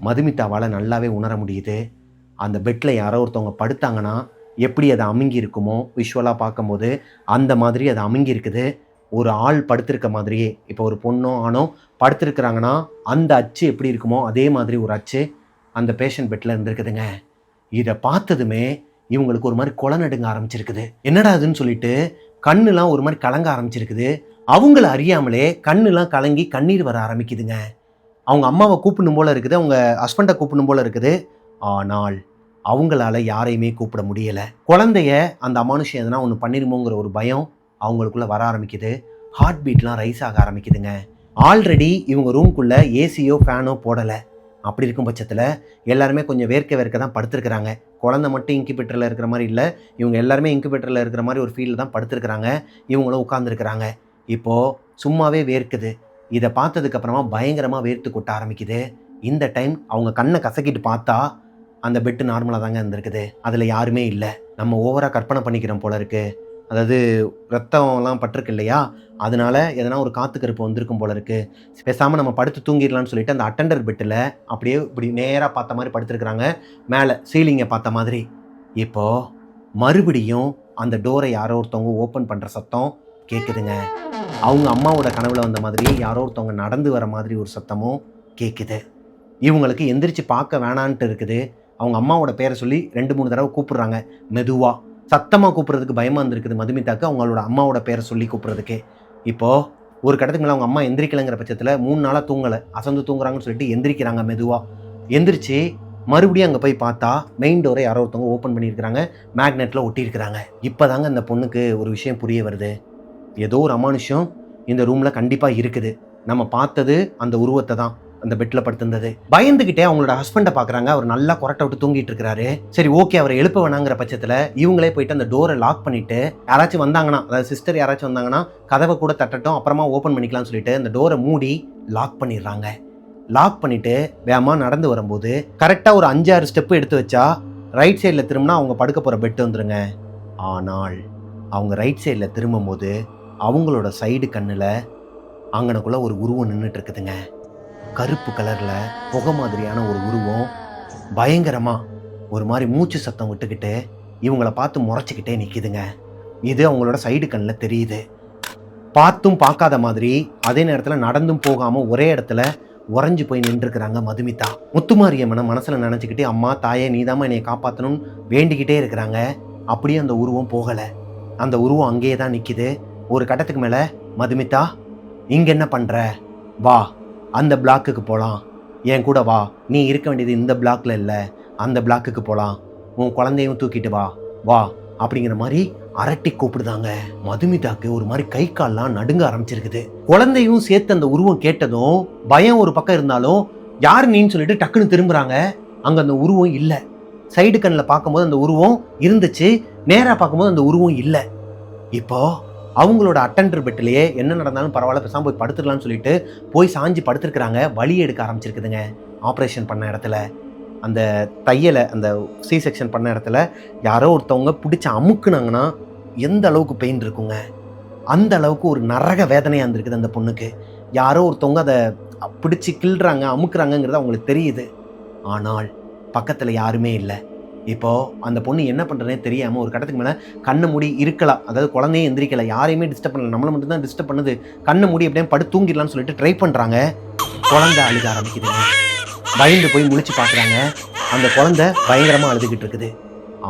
மதுமிதாவால் நல்லாவே உணர முடியுது. அந்த பெட்டில் யாரோ ஒருத்தவங்க படுத்தாங்கன்னா எப்படி அது அமுங்கி இருக்குமோ, விஷுவலாக பார்க்கும்போது அந்த மாதிரி அது அமுங்கி இருக்குது. ஒரு ஆள் படுத்திருக்க மாதிரியே. இப்போ ஒரு பொண்ணோ ஆணோ படுத்திருக்கிறாங்கன்னா அந்த அச்சு எப்படி இருக்குமோ அதே மாதிரி ஒரு அச்சு அந்த பேஷண்ட் பெட்டில் இருந்திருக்குதுங்க. இதை பார்த்ததுமே இவங்களுக்கு ஒரு மாதிரி கொலை நடுங்க ஆரம்பிச்சிருக்குது. என்னடா அதுன்னு சொல்லிட்டு கண்ணுலாம் ஒரு மாதிரி கலங்க ஆரம்பிச்சிருக்குது. அவங்கள அறியாமலே கண்ணுலாம் கலங்கி கண்ணீர் வர ஆரம்பிக்குதுங்க. அவங்க அம்மாவை கூப்பிடணும் போல இருக்குது, அவங்க ஹஸ்பண்டை கூப்பிடணும் போல இருக்குது. ஆனால் அவங்களால யாரையுமே கூப்பிட முடியலை. குழந்தைய அந்த அமானுஷம் எதனா ஒன்று பண்ணிருமோங்கிற ஒரு பயம் அவங்களுக்குள்ள வர ஆரம்பிக்குது. ஹார்ட் பீட்லாம் ரைஸ் ஆக ஆரம்பிக்குதுங்க. ஆல்ரெடி இவங்க ரூம்குள்ளே ஏசியோ ஃபேனோ போடலை. அப்படி இருக்கும் பட்சத்தில் எல்லாருமே கொஞ்சம் வேர்க்க தான் படுத்துருக்குறாங்க. குழந்தை மட்டும் இன்குபேட்டரில் இருக்கிற மாதிரி இல்லை, இவங்க எல்லாருமே இன்குபேட்டரில் இருக்கிற மாதிரி ஒரு ஃபீல் தான் படுத்துருக்குறாங்க. இவங்களும் உட்காந்துருக்குறாங்க. இப்போது சும்மாவே வேர்க்குது. இதை பார்த்ததுக்கப்புறமா பயங்கரமாக வேர்த்து கொட்ட ஆரம்பிக்குது. இந்த டைம் அவங்க கண்ணை கசக்கிட்டு பார்த்தா அந்த பெட்டு நார்மலாக தாங்க இருந்திருக்குது. அதில் யாருமே இல்லை. நம்ம ஓவராக கற்பனை பண்ணிக்கிறோம் போல இருக்குது. அதாவது ரத்தம்லாம் பட்டிருக்கு இல்லையா, அதனால எதனா ஒரு காற்று கருப்பு வந்திருக்கும் போல இருக்குது. பேசாமல் நம்ம படுத்து தூங்கிடலான்னு சொல்லிட்டு அந்த அட்டெண்டர் பெட்டில் அப்படியே இப்படி நேராக பார்த்த மாதிரி படுத்துருக்குறாங்க, மேலே சீலிங்கை பார்த்த மாதிரி. இப்போது மறுபடியும் அந்த டோரை யாரோ ஒருத்தவங்க ஓப்பன் பண்ணுற சத்தம் கேட்குதுங்க. அவங்க அம்மாவோட கனவுல வந்த மாதிரி யாரோ ஒருத்தவங்க நடந்து வர மாதிரி ஒரு சத்தமும் கேட்குது. இவங்களுக்கு எந்திரிச்சு பார்க்க வேணான்ட்டு இருக்குது. அவங்க அம்மாவோட பேரை சொல்லி 2-3 தடவை கூப்பிடுறாங்க. மெதுவாக சத்தமாக கூப்பிட்றதுக்கு பயமாக இருந்திருக்குது மதுமிதாக்கு, அவங்களோட அம்மாவோட பேரை சொல்லி கூப்பிட்றதுக்கு. இப்போது ஒரு கட்டத்துக்கு மேலே அவங்க அம்மா எந்திரிக்கலைங்கிற பட்சத்தில் 3 நாளாக தூங்கலை, அசந்து தூங்குறாங்கன்னு சொல்லிட்டு எந்திரிக்கிறாங்க. மெதுவாக எந்திரிச்சு மறுபடியும் அங்கே போய் பார்த்தா மெயின் டோரை யாரோ ஒருத்தவங்க ஓப்பன் பண்ணியிருக்கிறாங்க, மேக்னெட்டில் ஒட்டியிருக்கிறாங்க. இப்போ தாங்க அந்த பொண்ணுக்கு ஒரு விஷயம் புரிய வருது. ஏதோ ஒரு அமானுஷம் இந்த ரூமில் கண்டிப்பாக இருக்குது. நம்ம பார்த்தது அந்த உருவத்தை தான், அந்த பெட்டில் படுத்திருந்தது. பயந்துக்கிட்டே அவங்களோட ஹஸ்பண்டை பார்க்குறாங்க. அவர் நல்லா கொரட்டை விட்டு தூங்கிட்டு இருக்கிறாரு. சரி ஓகே, அவரை எழுப்ப வேணாங்கிற பட்சத்தில் இவங்களே போயிட்டு அந்த டோரை லாக் பண்ணிவிட்டு, யாராச்சும் வந்தாங்கன்னா, அதாவது சிஸ்டர் யாராச்சும் வந்தாங்கன்னா கதவை கூட தட்டட்டும், அப்புறமா ஓப்பன் பண்ணிக்கலாம்னு சொல்லிட்டு அந்த டோரை மூடி லாக் பண்ணிடுறாங்க. லாக் பண்ணிவிட்டு வேகமாக நடந்து வரும்போது கரெக்டாக ஒரு 5-6 ஸ்டெப்பு எடுத்து வச்சா ரைட் சைடில் திரும்பினா அவங்க படுக்க போகிற பெட்டு வந்துருங்க. ஆனால் அவங்க ரைட் சைடில் திரும்பும் போது அவங்களோட சைடு கண்ணில் அங்கனக்குள்ளே ஒரு உருவம் நின்றுட்டு இருக்குதுங்க. கருப்பு கலரில் புகை மாதிரியான ஒரு உருவம் பயங்கரமாக ஒரு மாதிரி மூச்சு சத்தம் விட்டுக்கிட்டு இவங்கள பார்த்து முறைச்சிக்கிட்டே நிற்கிதுங்க. இது அவங்களோட சைடு கண்ணில் தெரியுது. பார்த்தும் பார்க்காத மாதிரி அதே நேரத்தில் நடந்தும் போகாமல் ஒரே இடத்துல உறைஞ்சி போய் நின்றுருக்குறாங்க மதுமிதா. முத்துமாரியம்மனை மனசில் நினச்சிக்கிட்டு அம்மா தாயே நீதாம்மா என்னை காப்பாற்றணும்னு வேண்டிக்கிட்டே இருக்கிறாங்க. அப்படியே அந்த உருவம் போகலை. அந்த உருவம் அங்கேயே தான் நிற்கிது. ஒரு கட்டத்துக்கு மேலே மதுமிதா இங்கே என்ன பண்ணுற, வா அந்த பிளாக்குக்கு போகலாம், என் கூட வா, நீ இருக்க வேண்டியது இந்த பிளாக்ல இல்லை அந்த பிளாக்குக்கு போகலாம், உன் குழந்தையும் தூக்கிட்டு வா வா அப்படிங்கிற மாதிரி அரட்டி கூப்பிடுதாங்க. மதுமிதாக்கு ஒரு மாதிரி கை கால்லாம் நடுங்க ஆரம்பிச்சிருக்குது. குழந்தையும் சேர்த்து அந்த உருவம் கேட்டதும் பயம் ஒரு பக்கம் இருந்தாலும் யாரு நீன்னு சொல்லிட்டு டக்குன்னு திரும்புறாங்க. அங்க அந்த உருவம் இல்லை. சைடு கண்ணில் பார்க்கும்போது அந்த உருவம் இருந்துச்சு, நேராக பார்க்கும்போது அந்த உருவம் இல்லை. இப்போ அவங்களோட அட்டெண்டர் பெட்டிலேயே என்ன நடந்தாலும் பரவாயில்ல பேசாமல் போய் படுத்துக்கலாம்னு சொல்லிட்டு போய் சாஞ்சி படுத்துருக்குறாங்க. வலி எடுக்க ஆரம்பிச்சிருக்குதுங்க. ஆப்ரேஷன் பண்ண இடத்துல அந்த தையலை அந்த சி செக்ஷன் பண்ண இடத்துல யாரோ ஒருத்தவங்க பிடிச்சி அமுக்குனாங்கன்னா எந்த அளவுக்கு பெயின் இருக்குங்க, அந்த அளவுக்கு ஒரு நரக வேதனையாக இருந்திருக்குது அந்த பொண்ணுக்கு. யாரோ ஒருத்தவங்க அதை பிடிச்சி கிள்றாங்க அமுக்குறாங்கங்கிறது அவங்களுக்கு தெரியுது. ஆனால் பக்கத்தில் யாருமே இல்லை. இப்போது அந்த பொண்ணு என்ன பண்ணுறதுனே தெரியாமல் ஒரு கட்டத்துக்கு மேலே கண்ணை மூடி இருக்கலாம், அதாவது குழந்தையே எந்திரிக்கலை, யாரையுமே டிஸ்டர்ப் பண்ணல, நம்மளை மட்டும்தான் டிஸ்டர்ப் பண்ணுது, கண்ணை மூடி எப்படியே படுத்து தூங்கிடலாம்னு சொல்லிட்டு ட்ரை பண்ணுறாங்க. குழந்தை அழுக ஆரம்பிக்குதுங்க. பயந்து போய் முழிச்சு பார்க்குறாங்க. அந்த குழந்தை பயங்கரமாக அழுதுகிட்டு இருக்குது.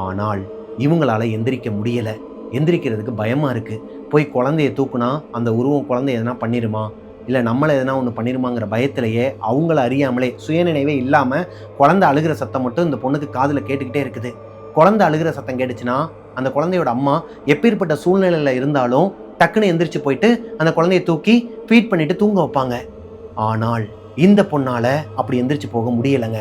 ஆனால் இவங்களால எந்திரிக்க முடியலை. எந்திரிக்கிறதுக்கு பயமாக இருக்குது. போய் குழந்தைய தூக்குனா அந்த உருவம் குழந்தை எதனா பண்ணிடுமா, இல்லை நம்மளை எதனா ஒன்று பண்ணிடுமாங்கிற பயத்திலேயே அவங்கள அறியாமலே சுயநினைவே இல்லாமல் குழந்தை அழுகிற சத்தம் மட்டும் இந்த பொண்ணுக்கு காதில் கேட்டுக்கிட்டே இருக்குது. குழந்தை அழுகிற சத்தம் கேட்டுச்சுன்னா அந்த குழந்தையோட அம்மா எப்பேற்பட்ட சூழ்நிலையில் இருந்தாலும் டக்குன்னு எந்திரிச்சு போயிட்டு அந்த குழந்தைய தூக்கி ஃபீட் பண்ணிட்டு தூங்க வைப்பாங்க. ஆனால் இந்த பொண்ணால் அப்படி எந்திரிச்சு போக முடியலைங்க.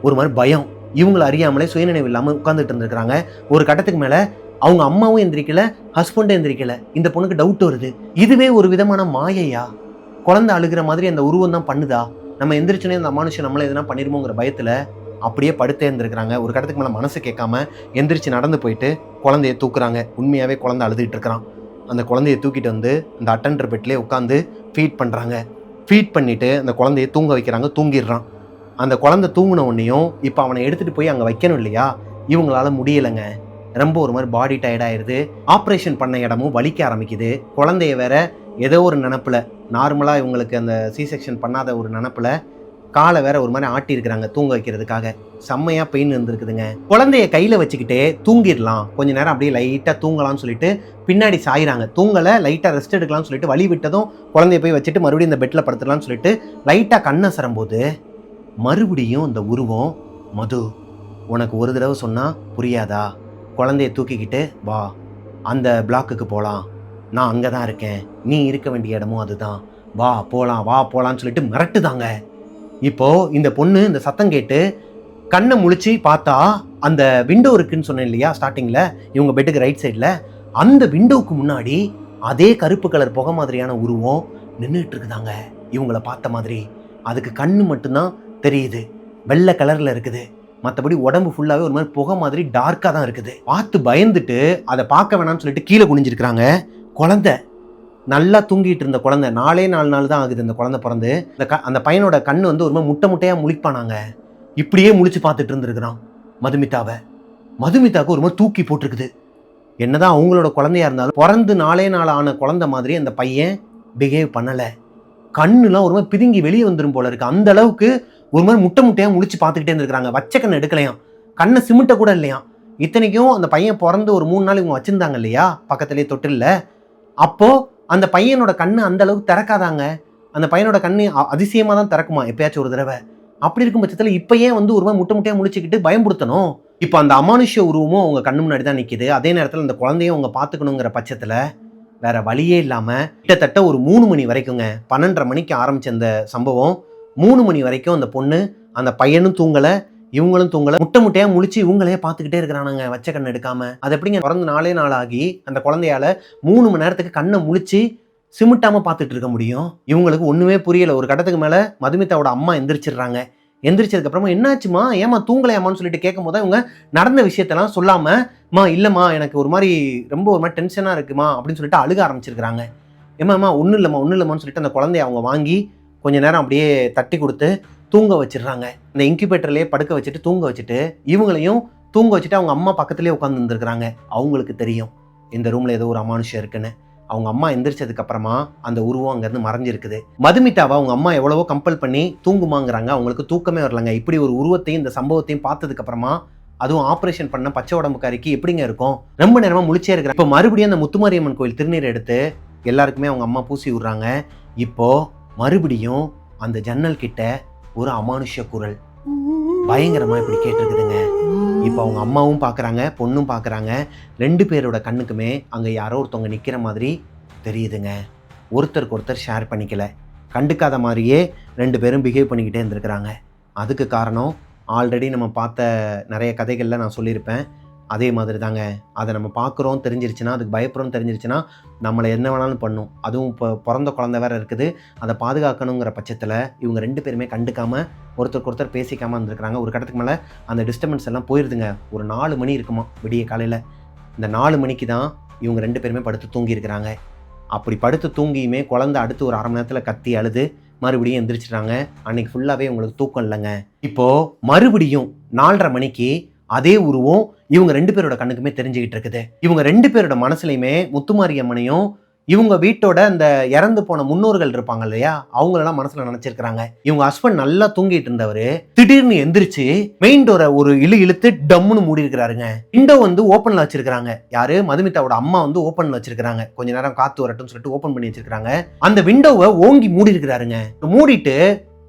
ஒரு மாதிரி பயம், இவங்களை அறியாமலே சுயநினைவு இல்லாமல் உட்காந்துட்டு இருந்திருக்கிறாங்க. ஒரு கட்டத்துக்கு மேலே அவங்க அம்மாவும் எந்திரிக்கல, ஹஸ்பண்டும் எந்திரிக்கல. இந்த பொண்ணுக்கு டவுட் வருது, இதுவே ஒரு விதமான மாயையா, குழந்தை அழுகிற மாதிரி அந்த உருவம் தான் பண்ணுதா, நம்ம எந்திரிச்சோன்னே அந்த மனுஷன் நம்மளை எதுனா பண்ணிருமோங்கிற பயத்தில் அப்படியே படுத்தே இருந்திருக்கிறாங்க. ஒரு கட்டத்துக்கு மேலே மனசு கேட்காம எந்திரிச்சு நடந்து போயிட்டு குழந்தைய தூக்குறாங்க. உண்மையாகவே குழந்தை அழுதுகிட்டு இருக்கிறான். அந்த குழந்தைய தூக்கிட்டு வந்து அந்த அட்டெண்டர் பெட்லேயே உட்காந்து ஃபீட் பண்ணுறாங்க. ஃபீட் பண்ணிவிட்டு அந்த குழந்தைய தூங்க வைக்கிறாங்க. தூங்கிடுறான். அந்த குழந்தை தூங்கின உடனேயும் இப்போ அவனை எடுத்துகிட்டு போய் அங்கே வைக்கணும் இல்லையா, இவங்களால முடியலைங்க. ரொம்ப ஒரு மாதிரி பாடி டயர்டாயிருது. ஆப்ரேஷன் பண்ண இடமும் வலிக்க ஆரம்பிக்குது. குழந்தைய வேற ஏதோ ஒரு நினப்பில், நார்மலாக இவங்களுக்கு அந்த சி செக்ஷன் பண்ணாத ஒரு நினப்பில் காலை வேற ஒரு மாதிரி ஆட்டியிருக்கிறாங்க தூங்க வைக்கிறதுக்காக. செம்மையாக பெயின் இருந்திருக்குதுங்க. குழந்தைய கையில் வச்சுக்கிட்டே தூங்கிடலாம், கொஞ்ச நேரம் அப்படியே லைட்டாக தூங்கலாம்னு சொல்லிட்டு பின்னாடி சாயிறாங்க. தூங்கலை, லைட்டாக ரெஸ்ட் எடுக்கலாம்னு சொல்லிட்டு வலி விட்டதும் குழந்தைய போய் வச்சுட்டு மறுபடியும் இந்த பெட்டில் படுத்துடலாம்னு சொல்லிட்டு லைட்டாக கண்ணை சரும்போது மறுபடியும் அந்த உருவம், மது உனக்கு ஒரு தடவை சொன்னால் புரியாதா, குழந்தைய தூக்கிக்கிட்டு வா அந்த பிளாக்குக்கு போகலாம், நான் அங்கே தான் இருக்கேன், நீ இருக்க வேண்டிய இடமும் அதுதான், வா போகலாம் வா போகலான்னு சொல்லிட்டு மிரட்டுதாங்க. இப்போது இந்த பொண்ணு இந்த சத்தம் கேட்டு கண்ணை முழிச்சு பார்த்தா அந்த விண்டோ இருக்குன்னு சொன்னேன் இல்லையா ஸ்டார்டிங்கில், இவங்க பெட்டுக்கு ரைட் சைடில், அந்த விண்டோவுக்கு முன்னாடி அதே கருப்பு கலர் புகை மாதிரியான உருவம் நின்றுட்டு இருக்குதாங்க இவங்கள பார்த்த மாதிரி. அதுக்கு கண்ணு மட்டும்தான் தெரியுது, வெள்ளை கலரில் இருக்குது, மற்றபடி உடம்பு ஃபுல்லாகவே ஒரு மாதிரி புகை மாதிரி டார்க்காக தான் இருக்குது. பார்த்து பயந்துட்டு அதை பார்க்க வேணாம்னு சொல்லிட்டு கீழே குனிஞ்சிருக்கிறாங்க. குழந்தை நல்லா தூங்கிட்டு இருந்த குழந்தை, 4 நாள் தான் ஆகுது இந்த குழந்தை பிறந்து. அந்த பையனோட கண்ணு வந்து ஒரு மாதிரி முட்டை முட்டையாக முழிப்பானாங்க. இப்படியே முழிச்சு பார்த்துட்டு இருந்துருக்கிறான் மதுமிதாவை. மதுமிதாவுக்கு ஒரு மாதிரி தூக்கி போட்டிருக்குது. என்னதான் அவங்களோட குழந்தையா இருந்தாலும் பிறந்து 4 நாள் ஆன குழந்தை மாதிரி அந்த பையன் பிஹேவ் பண்ணலை. கண்ணுலாம் ஒரு மாதிரி பிதுங்கி வெளியே வந்துடும் போல இருக்கு. அந்த அளவுக்கு ஒரு மாதிரி முட்டை முட்டையாக முழிச்சு பார்த்துக்கிட்டே இருந்திருக்கிறாங்க. வச்ச கண்ணை எடுக்கலையாம், கண்ணை சிமிட்ட கூட இல்லையாம். இத்தனைக்கும் அந்த பையன் பிறந்து ஒரு 3 நாள் இவங்க வச்சிருந்தாங்க இல்லையா பக்கத்துலேயே தொட்டில்ல, அப்போ அந்த பையனோட கண்ணு அந்த அளவுக்கு திறக்காதாங்க. அந்த பையனோட கண்ணு அதிசயமாக தான் திறக்குமா எப்பயாச்சும் ஒரு தடவை. அப்படி இருக்கும் பட்சத்தில் இப்போ ஏன் வந்து ஒரு மாதிரி முட்டை முட்டையாக முழிச்சுக்கிட்டு பயன்படுத்தணும்? இப்போ அந்த அமானுஷ்ய உருவமும் அவங்க கண்ணு முன்னாடி தான் நிற்கிது. அதே நேரத்தில் அந்த குழந்தையும் அவங்க பார்த்துக்கணுங்கிற பட்சத்தில் வேற வழியே இல்லாமல் கிட்டத்தட்ட ஒரு 3 மணி வரைக்குங்க, 12:30 மணிக்கு ஆரம்பித்த அந்த சம்பவம் 3 மணி வரைக்கும் அந்த பொண்ணு, அந்த பையனும் தூங்கலை, இவங்களும் தூங்கலை, முட்டை முட்டையாக முழிச்சு இவங்களே பார்த்துக்கிட்டே இருக்கிறானுங்க வச்ச கண்ணு எடுக்காம. அது எப்படிங்க பிறந்து 4 நாள் ஆகி அந்த குழந்தையால 3 மணி நேரத்துக்கு கண்ணை முழிச்சு சிமிட்டாமல் பார்த்துட்டு இருக்க முடியும்? இவங்களுக்கு ஒன்றுமே புரியலை. ஒரு கட்டத்துக்கு மேலே மதுமிதாவோட அம்மா எந்திரிச்சிடுறாங்க. எந்திரிச்சதுக்கப்புறமா என்னாச்சுமா, ஏமா தூங்கலையாமான்னு சொல்லிட்டு கேட்கும் போது இவங்க நடந்த விஷயத்தெல்லாம் சொல்லாமல், மா இல்லைம்மா எனக்கு ஒரு மாதிரி ரொம்ப ஒரு மாதிரி டென்ஷனாக இருக்குமா அப்படின்னு சொல்லிட்டு அழுக ஆரம்பிச்சிருக்கிறாங்க. ஏமாம்மா ஒன்றும் இல்லைம்மான்னு சொல்லிட்டு அந்த குழந்தைய அவங்க வாங்கி கொஞ்ச நேரம் அப்படியே தட்டி கொடுத்து தூங்க வச்சிடுறாங்க. இந்த இன்குபேட்டர்லேயே படுக்க வச்சுட்டு தூங்க வச்சுட்டு இவங்களையும் தூங்க வச்சுட்டு அவங்க அம்மா பக்கத்துலேயே உட்காந்து இருந்திருக்கிறாங்க. அவங்களுக்கு தெரியும் இந்த ரூமில் ஏதோ ஒரு அமானுஷம் இருக்குன்னு. அவங்க அம்மா எந்திரிச்சதுக்கு அப்புறமா அந்த உருவம் அங்கேருந்து மறைஞ்சிருக்குது. மதுமிதாவை அவங்க அம்மா எவ்வளவோ கம்பல் பண்ணி தூங்குமாங்கிறாங்க. அவங்களுக்கு தூக்கமே வரலங்க. இப்படி ஒரு உருவத்தையும் இந்த சம்பவத்தையும் பார்த்ததுக்கு அப்புறமா, அதுவும் ஆப்ரேஷன் பண்ண பச்சை உடம்புக்காரிக்கு எப்படிங்க இருக்கும்? ரொம்ப நேரமா முழிச்சே இருக்கிறாங்க. இப்போ மறுபடியும் அந்த முத்துமாரியம்மன் கோயில் திருநீர் எடுத்து எல்லாருக்குமே அவங்க அம்மா பூசி விடுறாங்க. இப்போ மறுபடியும் அந்த ஜன்னல் கிட்ட ஒரு அமானுஷ்ய குரல் பயங்கரமா இப்படி கேட்டிருக்குதுங்க. இப்போ அவங்க அம்மாவும் பார்க்குறாங்க, பொண்ணும் பார்க்குறாங்க. 2 பேரோட கண்ணுக்குமே அங்கே யாரோ ஒருத்தவங்க நிற்கிற மாதிரி தெரியுதுங்க. ஒருத்தருக்கு ஒருத்தர் ஷேர் பண்ணிக்கல. கண்டுக்காத மாதிரியே 2 பேரும் பிஹேவ் பண்ணிக்கிட்டே இருந்திருக்கிறாங்க. அதுக்கு காரணம் ஆல்ரெடி நம்ம பார்த்த நிறைய கதைகளில் நான் சொல்லியிருப்பேன். அதே மாதிரி தாங்க. அதை நம்ம பார்க்குறோம் தெரிஞ்சிருச்சுன்னா, அதுக்கு பயப்படுறோம் தெரிஞ்சிருச்சுன்னா, நம்மளை என்ன வேணாலும் பண்ணும். அதுவும் இப்போ பிறந்த குழந்தை வேறு இருக்குது. அதை பாதுகாக்கணுங்கிற பட்சத்தில் இவங்க 2 பேருமே கண்டுக்காமல் ஒருத்தருக்கு ஒருத்தர் பேசிக்காமல் இருந்திருக்கிறாங்க. ஒரு கட்டத்துக்கு மேலே அந்த டிஸ்டர்பன்ஸ் எல்லாம் போயிருதுங்க. ஒரு 4 மணி இருக்குமா விடிய காலையில். இந்த 4 மணிக்கு தான் இவங்க 2 பேருமே படுத்து தூங்கியிருக்கிறாங்க. அப்படி படுத்து தூங்கியுமே குழந்தை அடுத்து ஒரு அரை மணி நேரத்தில் கத்தி அழுது மறுபடியும் எந்திரிச்சிட்டாங்க. அன்னைக்கு ஃபுல்லாகவே உங்களுக்கு தூக்கம் இல்லைங்க. இப்போது மறுபடியும் 4:30 மணிக்கு அதே உருவம் இவங்க 2 பேரோட கண்ணுக்குமே தெரிஞ்சுக்கிட்டு இருக்குது. இவங்க 2 பேரோட மனசுலையுமே முத்துமாரியம்மனையும் இவங்க வீட்டோட அந்த இறந்து போன முன்னோர்கள் இருப்பாங்க இல்லையா, அவங்களெல்லாம் மனசுல நினைச்சிருக்கிறாங்க. இவங்க ஹஸ்பண்ட் நல்லா தூங்கிட்டு இருந்தவரு திடீர்னு எந்திரிச்சு மெயின் டோரை ஒரு இழுத்து டம்முன்னு மூடி இருக்கிறாருங்க. விண்டோ வந்து ஓப்பன்ல வச்சிருக்காங்க. யாரு? மதுமிதாவோட அம்மா வந்து ஓப்பன்ல வச்சிருக்காங்க. கொஞ்ச நேரம் காத்து வரட்டும்னு சொல்லிட்டு ஓப்பன் பண்ணி வச்சிருக்காங்க. அந்த விண்டோவை ஓங்கி மூடி இருக்கிறாருங்க. மூடிட்டு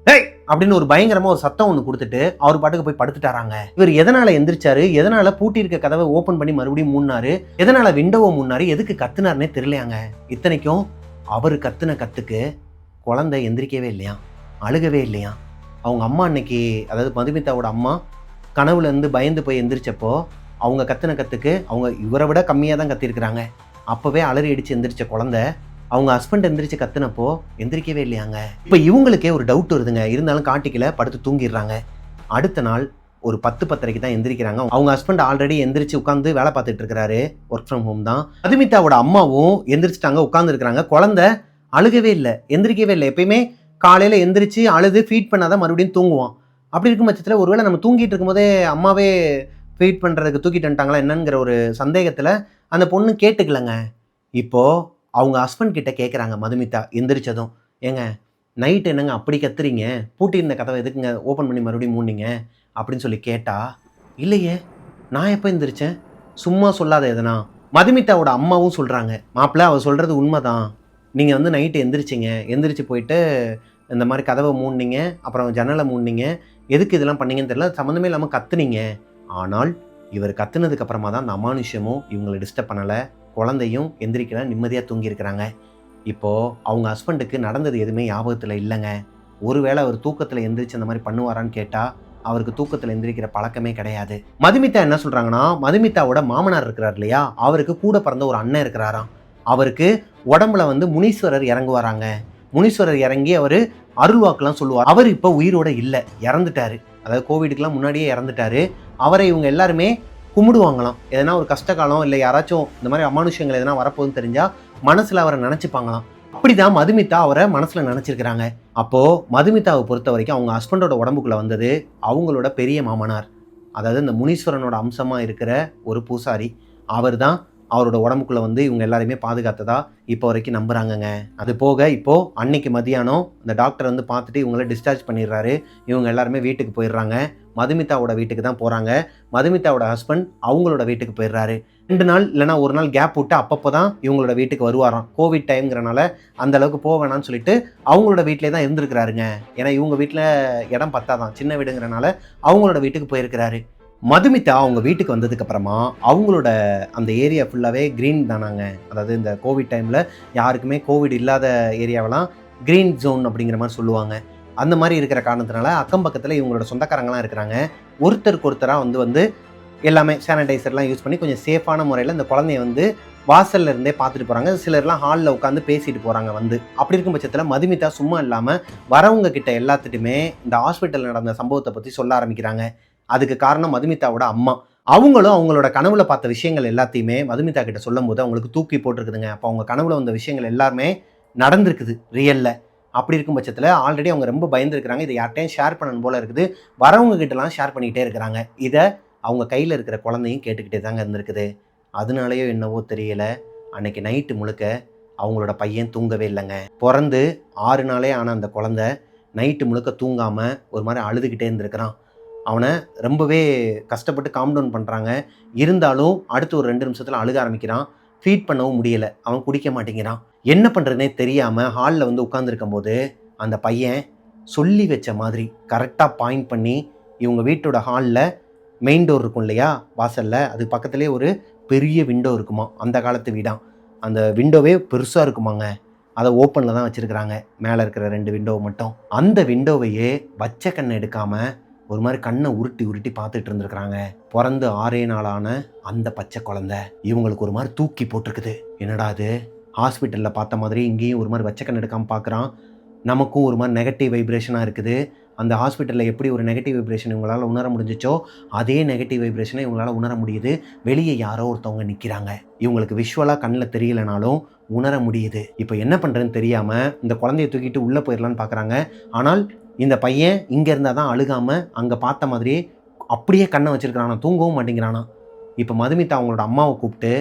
அப்படின்னு ஒரு பயங்கரமா ஒரு சத்தம் ஒன்று கொடுத்துட்டு அவர் பாட்டுக்கு போய் படுத்துட்டாராங்க. இவர் எதனால எந்திரிச்சாரு, எதனால பூட்டி இருக்க கதவை ஓபன் பண்ணி மறுபடியும் மூடினாரு, எதனால விண்டோவை மூடினாரு, எதுக்கு கத்துனாருன்னே தெரியலையாங்க. இத்தனைக்கும் அவர் கத்துன கத்துக்கு குழந்தை எந்திரிக்கவே இல்லையா, அழுகவே இல்லையா. அவங்க அம்மா அன்னைக்கு, அதாவது மதுமிதாவோட அம்மா கனவுல இருந்து பயந்து போய் எந்திரிச்சப்போ அவங்க கத்துன கத்துக்கு அவங்க இவரை விட கம்மியாக தான் கத்திருக்கிறாங்க. அப்பவே அலறி அடிச்சு எந்திரிச்ச குழந்தை அவங்க ஹஸ்பண்ட் எந்திரிச்சு கத்துனப்போ எந்திரிக்கவே இல்லையாங்க. இப்போ இவங்களுக்கே ஒரு டவுட் வருதுங்க. இருந்தாலும் காட்டிக்கல, படுத்து தூங்கிடுறாங்க. அடுத்த நாள் ஒரு 10-10:30 தான் எந்திரிக்கிறாங்க. அவங்க ஹஸ்பண்ட் ஆல்ரெடி எந்திரிச்சு உட்காந்து வேலை பார்த்துட்டு இருக்கிறாரு. ஒர்க் ஃப்ரம் ஹோம் தான். மதுமிதாவோட அம்மாவும் எந்திரிச்சிட்டாங்க, உட்கார்ந்து இருக்கிறாங்க. குழந்தை அழுகவே இல்லை, எந்திரிக்கவே இல்லை. எப்பயுமே காலையில் எந்திரிச்சு அழுது ஃபீட் பண்ணாதான் மறுபடியும் தூங்குவான். அப்படி இருக்கும் பட்சத்தில் ஒருவேளை நம்ம தூங்கிட்டு இருக்கும்போதே அம்மாவே ஃபீட் பண்ணுறதுக்கு தூக்கிட்டு வந்துட்டாங்களா என்னங்கிற ஒரு சந்தேகத்தில் அந்த பொண்ணு கேட்டுக்கலங்க. இப்போது அவங்க ஹஸ்பண்ட் கிட்ட கேட்குறாங்க மதுமிதா எந்திரிச்சதும், ஏங்க நைட் என்னங்க அப்படி கத்துறீங்க, பூட்டி இருந்த கதவை எதுக்குங்க ஓப்பன் பண்ணி மறுபடியும் மூடினீங்க அப்படின்னு சொல்லி கேட்டா, இல்லையே நான் எப்போ எந்திரிச்சேன், சும்மா சொல்லாத எதனா. மதுமிதாவோட அம்மாவும் சொல்கிறாங்க, மாப்பிள்ளை அவள் சொல்கிறது உண்மைதான், நீங்கள் வந்து நைட்டு எந்திரிச்சிங்க, எந்திரிச்சு போயிட்டு இந்த மாதிரி கதவை மூடினீங்க, அப்புறம் ஜன்னலை மூடினீங்க, எதுக்கு இதெல்லாம் பண்ணீங்கன்னு தெரியல, சம்மந்தமே இல்லாமல் கத்துனீங்க. ஆனால் இவர் கத்துனதுக்கு அப்புறமா தான் அந்த அமானுஷ்யமும் இவங்களை டிஸ்டர்ப் பண்ணலை, குழந்தையும் எந்திரிக்கல, நிம்மதியாக தூங்கியிருக்கிறாங்க. இப்போது அவங்க ஹஸ்பண்டுக்கு நடந்தது எதுவுமே ஞாபகத்தில் இல்லைங்க. ஒருவேளை அவர் தூக்கத்தில் எந்திரிச்சு அந்த மாதிரி பண்ணுவாரான்னு கேட்டால் அவருக்கு தூக்கத்தில் எந்திரிக்கிற பழக்கமே கிடையாது. மதுமிதா என்ன சொல்கிறாங்கன்னா, மதுமிதாவோட மாமனார் இருக்கிறார் இல்லையா, அவருக்கு கூட பிறந்த ஒரு அண்ணன் இருக்கிறாராம். அவருக்கு உடம்புல வந்து முனீஸ்வரர் இறங்குவாராங்க. முனீஸ்வரர் இறங்கி அவர் அருள்வாக்கெலாம் சொல்லுவார். அவர் இப்போ உயிரோடு இல்லை, இறந்துட்டாரு. அதாவது கோவிடுக்கெலாம் முன்னாடியே இறந்துட்டாரு. அவரை இவங்க எல்லாருமே கும்பிடுவாங்களாம். எதனா ஒரு கஷ்ட காலம் இல்லை யாராச்சும் இந்த மாதிரி அமானுஷங்கள் எதனா வரப்போகுதுன்னு தெரிஞ்சால் மனசில் அவரை நினச்சிப்பாங்களாம். அப்படிதான் மதுமிதா அவரை மனசில் நினச்சிருக்கிறாங்க. அப்போது மதுமிதாவை பொறுத்த வரைக்கும் அவங்க ஹஸ்பண்டோட உடம்புக்குள்ளே வந்தது அவங்களோட பெரிய மாமனார், அதாவது இந்த முனீஸ்வரனோட அம்சமாக இருக்கிற ஒரு பூசாரி. அவர் தான் அவரோட உடம்புக்குள்ளே வந்து இவங்க எல்லாருமே பாதுகாத்ததா இப்போ வரைக்கும் நம்புகிறாங்கங்க. அது போக இப்போது அன்னைக்கு மதியானம் இந்த டாக்டர் வந்து பார்த்துட்டு இவங்கள டிஸ்சார்ஜ் பண்ணிடுறாரு. இவங்க எல்லாருமே வீட்டுக்கு போயிடுறாங்க. மதுமிதாவோட வீட்டுக்கு தான் போகிறாங்க. மதுமிதாவோட ஹஸ்பண்ட் அவங்களோட வீட்டுக்கு போயிடுறாரு. 2 நாள் இல்லைனா 1 நாள் கேப் விட்டு அப்பப்போ தான் இவங்களோட வீட்டுக்கு வருவாராம். கோவிட் டைம்ங்கிறனால அந்த அளவுக்கு போக வேணாம்னு சொல்லிட்டு அவங்களோட வீட்டிலே தான் இருந்திருக்கிறாருங்க. ஏன்னா இவங்க வீட்டில் இடம் பத்தாதான், சின்ன வீடுங்கிறனால அவங்களோட வீட்டுக்கு போயிருக்கிறாரு. மதுமிதா அவங்க வீட்டுக்கு வந்ததுக்கப்புறமா அவங்களோட அந்த ஏரியா ஃபுல்லாகவே க்ரீன் தானாங்க. அதாவது இந்த கோவிட் டைமில் யாருக்குமே கோவிட் இல்லாத ஏரியாவெல்லாம் க்ரீன் ஜோன் அப்படிங்கிற மாதிரி சொல்லுவாங்க. அந்த மாதிரி இருக்கிற காரணத்தினால அக்கம் பக்கத்தில் இவங்களோட சொந்தக்காரங்களாம் இருக்கிறாங்க. ஒருத்தருக்கு ஒருத்தராக வந்து எல்லாமே சானிடைசர்லாம் யூஸ் பண்ணி கொஞ்சம் சேஃபான முறையில் இந்த குழந்தைய வந்து வாசல்ல இருந்தே பார்த்துட்டு போகிறாங்க. சிலர்லாம் ஹாலில் உட்காந்து பேசிட்டு போகிறாங்க வந்து. அப்படி இருக்கும் பட்சத்தில் மதுமிதா சும்மா இல்லாமல் வரவங்க கிட்ட எல்லாத்துட்டுமே இந்த ஹாஸ்பிட்டலில் நடந்த சம்பவத்தை பற்றி சொல்ல ஆரம்பிக்கிறாங்க. அதுக்கு காரணம் மதுமிதாவோட அம்மா. அவங்களும் அவங்களோட கனவுல பார்த்த விஷயங்கள் எல்லாத்தையுமே மதுமிதா கிட்ட சொல்லும்போது அவங்களுக்கு தூக்கி போட்டிருக்குதுங்க. அப்போ அவங்க கனவுல வந்த விஷயங்கள் எல்லாமே நடந்திருக்குது ரியல்ல. அப்படி இருக்கும் பட்சத்தில் ஆல்ரெடி அவங்க ரொம்ப பயந்துருக்கிறாங்க. இதை யார்கிட்டையும் ஷேர் பண்ணணும் போல இருக்குது. வரவங்க கிட்டலாம் ஷேர் பண்ணிக்கிட்டே இருக்கிறாங்க. இதை அவங்க கையில் இருக்கிற குழந்தையும் கேட்டுக்கிட்டே தாங்க இருந்திருக்குது. அதனாலயோ என்னவோ தெரியல, அன்னைக்கு நைட்டு முழுக்க அவங்களோட பையன் தூங்கவே இல்லைங்க. பிறந்து 6 நாளே ஆன அந்த குழந்தை நைட்டு முழுக்க தூங்காமல் ஒரு மாதிரி அழுதுகிட்டே இருந்திருக்கிறான். அவனை ரொம்பவே கஷ்டப்பட்டு காம் டவுன் பண்ணுறாங்க. இருந்தாலும் அடுத்து ஒரு 2 நிமிஷத்தில் அழுக ஆரம்பிக்கிறான். ஃபீட் பண்ணவும் முடியலை. அவன் குடிக்க மாட்டேங்கிறான். என்ன பண்ணுறதுனே தெரியாமல் ஹாலில் வந்து உட்காந்துருக்கும் போது அந்த பையன் சொல்லி வச்ச மாதிரி கரெக்டாக பாயிண்ட் பண்ணி இவங்க வீட்டோட ஹாலில் மெயின் டோர் இருக்கும் இல்லையா வாசலில், அது பக்கத்துலேயே ஒரு பெரிய விண்டோ இருக்குமா. அந்த காலத்து வீடாம். அந்த விண்டோவே பெருசாக இருக்குமாங்க. அதை ஓப்பனில் தான் வச்சுருக்கிறாங்க, மேலே இருக்கிற 2 விண்டோவை மட்டும். அந்த விண்டோவையே வச்ச கண்ணை எடுக்காமல் ஒரு மாதிரி கண்ணை உருட்டி உருட்டி பார்த்துட்டு இருந்துருக்குறாங்க. பிறந்து 6 நாளான அந்த பச்சை குழந்தை இவங்களுக்கு ஒரு மாதிரி தூக்கி போட்டிருக்குது. என்னடா அது, ஹாஸ்பிட்டலில் பார்த்த மாதிரி இங்கேயும் ஒரு மாதிரி வச்ச கண்ணை எடுக்காமல் பார்க்குறான். நமக்கும் ஒரு மாதிரி நெகட்டிவ் வைப்ரேஷனாக இருக்குது. அந்த ஹாஸ்பிட்டலில் எப்படி ஒரு நெகட்டிவ் வைப்ரேஷன் இவங்களால் உணர முடிஞ்சிச்சோ அதே நெகட்டிவ் வைப்ரேஷனை இவங்களால் உணர முடியுது. வெளியே யாரோ ஒருத்தவங்க நிற்கிறாங்க. இவங்களுக்கு விஷுவலாக கண்ணில் தெரியலைனாலும் உணர முடியுது. இப்போ என்ன பண்ணுறதுன்னு தெரியாமல் இந்த குழந்தைய தூக்கிட்டு உள்ளே போயிடலான்னு பார்க்குறாங்க. ஆனால் இந்த பையன் இங்கே இருந்தால் தான் அழுகாமல் அங்கே பார்த்த மாதிரியே அப்படியே கண்ணை வச்சுருக்கிறானா, தூங்கவும் மாட்டேங்கிறானா. இப்போ மதுமிதா அவங்களோட அம்மாவை கூப்பிட்டு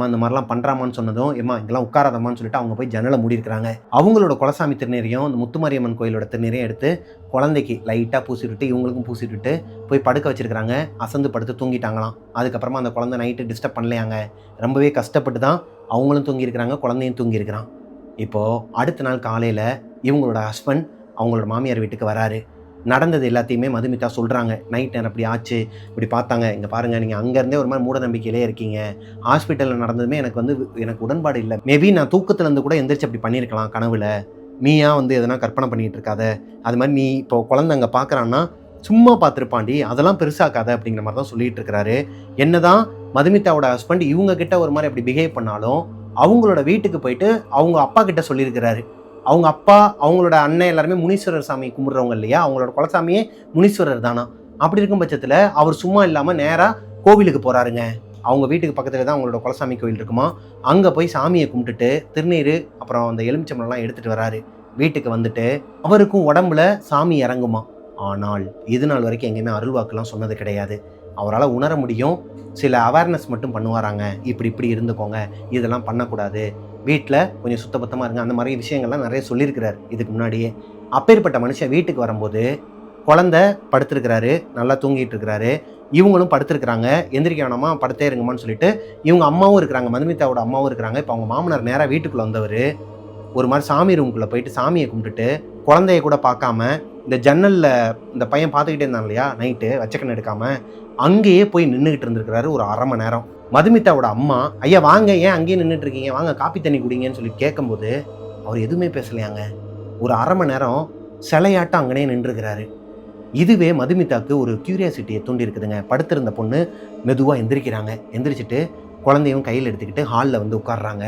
அந்த மாதிரிலாம் பண்ணுறாமான்னு சொன்னதும், ஏம்மா இங்கெல்லாம் உட்காராதம்மான்னு சொல்லிட்டு அவங்க போய் ஜன்னலை மூடிருக்கிறாங்க. அவங்களோட குலசாமி திருநீரையும் அந்த முத்துமாரியம்மன் கோயிலோட திருநீரையும் எடுத்து குழந்தைக்கு லைட்டாக பூசிவிட்டு இவங்களுக்கும் பூசிவிட்டு போய் படுக்க வச்சுருக்கிறாங்க. அசந்து படுத்து தூங்கிட்டாங்களாம். அதுக்கப்புறமா அந்த குழந்தை நைட்டு டிஸ்டர்ப் பண்ணலையாங்க. ரொம்பவே கஷ்டப்பட்டு தான் அவங்களும் தூங்கியிருக்கிறாங்க, குழந்தையும் தூங்கியிருக்கிறான். இப்போது அடுத்த நாள் காலையில் இவங்களோட ஹஸ்பண்ட் அவங்களோட மாமியார் வீட்டுக்கு வராரு. நடந்தது எல்லாத்தையுமே மதுமிதா சொல்கிறாங்க. நைட் நேரம் அப்படி ஆச்சு, இப்படி பார்த்தாங்க, இங்கே பாருங்கள், நீங்கள் அங்கேருந்தே ஒரு மாதிரி மூட நம்பிக்கையிலே இருக்கீங்க. ஹாஸ்பிட்டலில் நடந்ததுமே எனக்கு உடன்பாடு இல்லை. மேபி நான் தூக்கத்துலேருந்து கூட எந்திரிச்சு அப்படி பண்ணியிருக்கலாம் கனவில். நீயா வந்து எதனா கற்பனை பண்ணிகிட்டு இருக்காத. அது மாதிரி நீ இப்போ குழந்தை அங்கே பார்க்குறான்னா சும்மா பார்த்துருப்பாண்டி, அதெல்லாம் பெருசாக்காத அப்படிங்கிற மாதிரி தான் சொல்லிட்டு இருக்கிறாரு. என்னதான் மதுமிதாவோட ஹஸ்பண்ட் இவங்க கிட்ட ஒரு மாதிரி அப்படி பிஹேவ் பண்ணாலும் அவங்களோட வீட்டுக்கு போயிட்டு அவங்க அப்பா கிட்ட சொல்லியிருக்கிறாரு. அவங்க அப்பா அவங்களோட அண்ணன் எல்லாருமே முனீஸ்வரர் சாமி கும்பிட்றவங்க இல்லையா, அவங்களோட குலசாமியே முனீஸ்வரர் தானா. அப்படி இருக்கும் பட்சத்தில் அவர் சும்மா இல்லாமல் நேராக கோவிலுக்கு போகிறாருங்க. அவங்க வீட்டுக்கு பக்கத்தில் தான் அவங்களோட குலசாமி கோவில் இருக்குமா. அங்கே போய் சாமியை கும்பிட்டுட்டு திருநீர் அப்புறம் அந்த எலுமிச்சம்பழம்லாம் எடுத்துகிட்டு வராரு. வீட்டுக்கு வந்துட்டு அவருக்கும் உடம்புல சாமி இறங்குமா. ஆனால் இது நாள் வரைக்கும் எங்கேயுமே அருள்வாக்குலாம் சொன்னது கிடையாது. அவரால் உணர முடியும். சில அவேர்னஸ் மட்டும் பண்ணுவாராங்க. இப்படி இருந்துக்கோங்க, இதெல்லாம் பண்ணக்கூடாது, வீட்டில் கொஞ்சம் சுத்தபத்தமாக இருங்க, அந்த மாதிரி விஷயங்கள்லாம் நிறைய சொல்லியிருக்கிறார் இதுக்கு முன்னாடியே. அப்பேற்பட்ட மனுஷன் வீட்டுக்கு வரும்போது குழந்தை படுத்துருக்கிறாரு, நல்லா தூங்கிட்டு இருக்கிறாரு. இவங்களும் படுத்துருக்குறாங்க. எந்திரிக்க வேணாமா, படுத்தே இருங்கம்மான்னு சொல்லிட்டு இவங்க அம்மாவும் இருக்கிறாங்க, மதுமிதாவோட அம்மாவும் இருக்கிறாங்க. இப்போ அவங்க மாமனார் நேராக வீட்டுக்குள்ளே வந்தவர் ஒரு மாதிரி சாமி ரூமுக்குள்ளே போயிட்டு சாமியை கும்பிட்டுட்டு குழந்தைய கூட பார்க்காம இந்த ஜன்னலில் இந்த பையன் பார்த்துக்கிட்டே இருந்தான் இல்லையா நைட்டு வச்சக்கண்ணு எடுக்காமல், அங்கேயே போய் நின்றுக்கிட்டு இருந்திருக்கிறாரு ஒரு 1/2 மணி நேரம். மதுமிதாவோட அம்மா, ஐயா வாங்க, ஏன் அங்கேயே நின்றுட்டு இருக்கீங்க, வாங்க காப்பி தண்ணி குடிங்கன்னு சொல்லி கேட்கும்போது அவர் எதுவுமே பேசலையாங்க. ஒரு 1/2 மணி நேரம் சிலையாட்டம் அங்கனே நின்றுருக்கிறாரு. இதுவே மதுமிதாவுக்கு ஒரு கியூரியாசிட்டியை தூண்டி இருக்குதுங்க. படுத்திருந்த பொண்ணு மெதுவாக எந்திரிக்கிறாங்க. எந்திரிச்சிட்டு குழந்தையும் கையில் எடுத்துக்கிட்டு ஹாலில் வந்து உட்காடுறாங்க.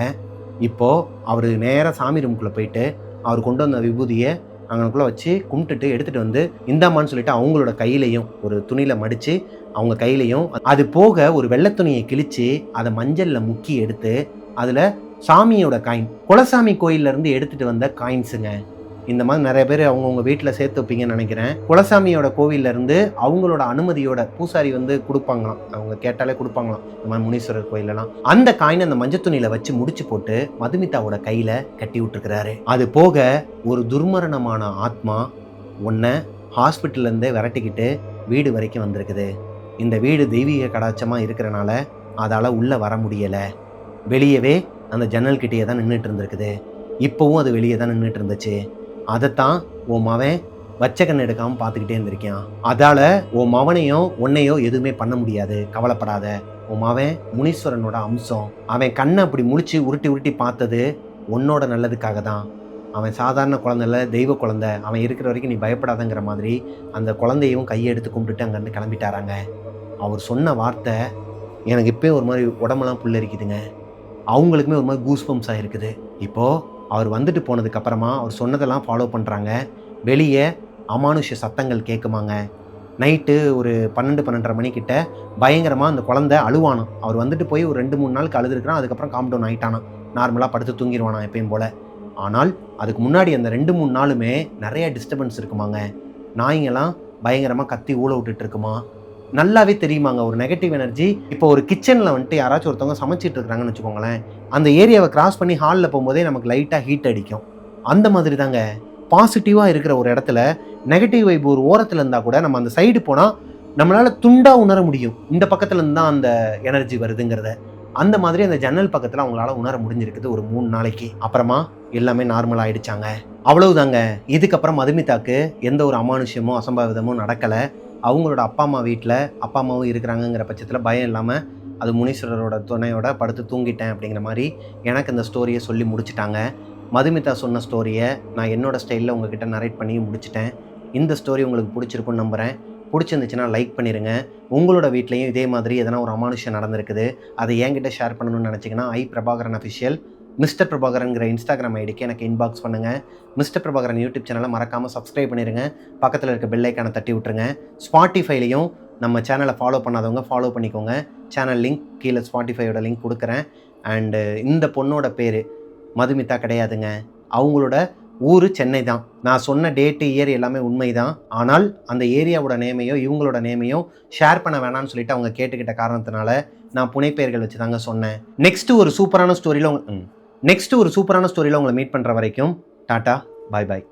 இப்போது அவர் நேராக சாமி ரூமுக்குள்ளே போயிட்டு அவர் கொண்டு வந்த விபூதியை அங்கனுக்குள்ளே வச்சு கும்பிட்டுட்டு எடுத்துகிட்டு வந்து இந்தாமான்னு சொல்லிட்டு அவங்களோட கையிலையும் ஒரு துணியில் மடித்து அவங்க கையிலையும், அது போக ஒரு வெள்ளை துணியை கிழித்து அதை மஞ்சளில் முக்கி எடுத்து அதில் சாமியோட காயின், குலசாமி கோயிலேருந்து எடுத்துகிட்டு வந்த காயின்ஸுங்க. இந்த மாதிரி நிறைய பேர் அவங்கவுங்க வீட்டில் சேர்த்து வைப்பீங்கன்னு நினைக்கிறேன். குலசாமியோட கோவிலேருந்து அவங்களோட அனுமதியோட பூசாரி வந்து கொடுப்பாங்களாம், அவங்க கேட்டாலே கொடுப்பாங்களாம். இந்த மாதிரி முனீஸ்வரர் கோயிலெல்லாம் அந்த காயினை அந்த மஞ்சள் துணியில் வச்சு முடிச்சு போட்டு மதுமிதாவோட கையில் கட்டி விட்டுருக்கிறாரு. அது போக ஒரு துர்மரணமான ஆத்மா ஒன்றை ஹாஸ்பிட்டல்லேருந்தே விரட்டிக்கிட்டு வீடு வரைக்கும் வந்திருக்குது. இந்த வீடு தெய்வீக கடாட்சமாக இருக்கிறனால அதால் உள்ளே வர முடியலை. வெளியவே அந்த ஜன்னல் கிட்டேயே தான் நின்றுட்டு இருந்திருக்குது. இப்போவும் அது வெளியே தான் நின்றுட்டு இருந்துச்சு. அதைத்தான் உன் மவன் வச்ச கண் எடுக்காமல் பார்த்துக்கிட்டே இருந்திருக்கான். அதால் உன் மவனையோ உன்னையோ எதுவுமே பண்ண முடியாது, கவலைப்படாத. உன் மவன் முனீஸ்வரனோட அம்சம். அவன் கண்ணை அப்படி முழிச்சு உருட்டி உருட்டி பார்த்தது உன்னோட நல்லதுக்காக தான். அவன் சாதாரண குழந்தைல, தெய்வ குழந்தை. அவன் இருக்கிற வரைக்கும் நீ பயப்படாதங்கிற மாதிரி அந்த குழந்தையும் கையை எடுத்து கும்பிட்டுட்டு அங்கேருந்து கிளம்பிட்டாராங்க. அவர் சொன்ன வார்த்தை எனக்கு இப்போயும் ஒரு மாதிரி உடம்பெல்லாம் புல்லரிக்குதுங்க. அவங்களுக்குமே ஒரு மாதிரி கூஸ் ஆகிருக்குது. இப்போது அவர் வந்துட்டு போனதுக்கப்புறமா அவர் சொன்னதெல்லாம் ஃபாலோ பண்ணுறாங்க. வெளியே அமானுஷ்ய சத்தங்கள் கேட்குமாங்க. நைட்டு ஒரு 12-12:30 மணிக்கிட்ட பயங்கரமாக அந்த குழந்தை அழுவானாம். அவர் வந்துட்டு போய் ஒரு 2-3 நாளுக்கு அழுதுருக்கிறான். அதுக்கப்புறம் காம் டவுன் ஆகிட்டானான். நார்மலாக படுத்து தூங்கிடுவானான் எப்பயும் போல். ஆனால் அதுக்கு முன்னாடி அந்த 2-3 நாளுமே நிறைய டிஸ்டர்பன்ஸ் இருக்குமாங்க. நாய்ங்கெல்லாம் பயங்கரமாக கத்தி ஊழ விட்டுட்டு இருக்குமா. நல்லாவே தெரியுமாங்க ஒரு நெகட்டிவ் எனர்ஜி. இப்போ ஒரு கிச்சனில் வந்துட்டு யாராச்சும் ஒருத்தவங்க சமைச்சிட்டு இருக்கிறாங்கன்னு வச்சுக்கோங்களேன், அந்த ஏரியாவை கிராஸ் பண்ணி ஹாலில் போகும்போதே நமக்கு லைட்டாக ஹீட் அடிக்கும். அந்த மாதிரி தாங்க பாசிட்டிவாக இருக்கிற ஒரு இடத்துல நெகட்டிவ் வைப் ஒரு ஓரத்தில் இருந்தால் கூட நம்ம அந்த சைடு போனால் நம்மளால் துண்டாக உணர முடியும் இந்த பக்கத்தில் இருந்து தான் அந்த எனர்ஜி வருதுங்கிறத. அந்த மாதிரி அந்த ஜன்னல் பக்கத்தில் அவங்களால உணர முடிஞ்சிருக்குது ஒரு 3 நாளைக்கு. அப்புறமா எல்லாமே நார்மல் ஆகிடுச்சாங்க. அவ்வளவுதாங்க. இதுக்கப்புறம் மதுமிதாக்கு எந்த ஒரு அமானுஷ்யமோ அசம்பாவிதமோ நடக்கலை. அவங்களோட அப்பா அம்மா வீட்டில் அப்பா அம்மாவும் இருக்கிறாங்கங்கிற பட்சத்தில் பயம் இல்லாமல் அது முனீஸ்வரரோட துணையோட படுத்து தூங்கிட்டேன் அப்படிங்கிற மாதிரி எனக்கு இந்த ஸ்டோரியை சொல்லி முடிச்சிட்டாங்க. மதுமிதா சொன்ன ஸ்டோரியை நான் என்னோடய ஸ்டைலில் உங்ககிட்ட நரேட் பண்ணி முடிச்சிட்டேன். இந்த ஸ்டோரி உங்களுக்கு பிடிச்சிருக்குன்னு நம்புகிறேன். பிடிச்சிருந்துச்சுன்னா லைக் பண்ணிடுங்க. உங்களோட வீட்லேயும் இதே மாதிரி எதனா ஒரு அமானுஷ்யம் நடந்திருக்குது, அதை என்கிட்ட ஷேர் பண்ணணும்னு நினச்சிங்கன்னா பிரபாகரன் அஃபிஷியல் மிஸ்டர் பிரபாகரன்கிற இன்ஸ்டாகிராம் ஐடிக்கு எனக்கு இன்பாக்ஸ் பண்ணுங்கள். மிஸ்டர் பிரபாகரன் யூடியூப் சேனலை மறக்காமல் சப்ஸ்கிரைப் பண்ணிடுங்க. பக்கத்தில் இருக்க பெல் ஐக்கானை தட்டி விட்டுருங்க. ஸ்பாட்டிஃபைலையும் நம்ம சேனலை ஃபாலோ பண்ணாதவங்க ஃபாலோ பண்ணிக்கோங்க. சேனல் லிங்க் கீழே ஸ்பாட்டிஃபையோட லிங்க் கொடுக்குறேன். அண்டு இந்த பொண்ணோட பேர் மதுமிதா கிடையாதுங்க. அவங்களோட ஊர் சென்னை தான். நான் சொன்ன டேட்டு இயர் எல்லாமே உண்மை தான். ஆனால் அந்த ஏரியாவோட நேமையோ இவங்களோட நேமையோ ஷேர் பண்ண வேணாம்னு சொல்லிட்டு அவங்க கேட்டுக்கிட்ட காரணத்தினால நான் புனைப்பெயர்கள் வச்சு தாங்க சொன்னேன். நெக்ஸ்ட்டு ஒரு சூப்பரான ஸ்டோரியில் உங்களை மீட் பண்ணுற வரைக்கும் டாட்டா, பாய் பாய்.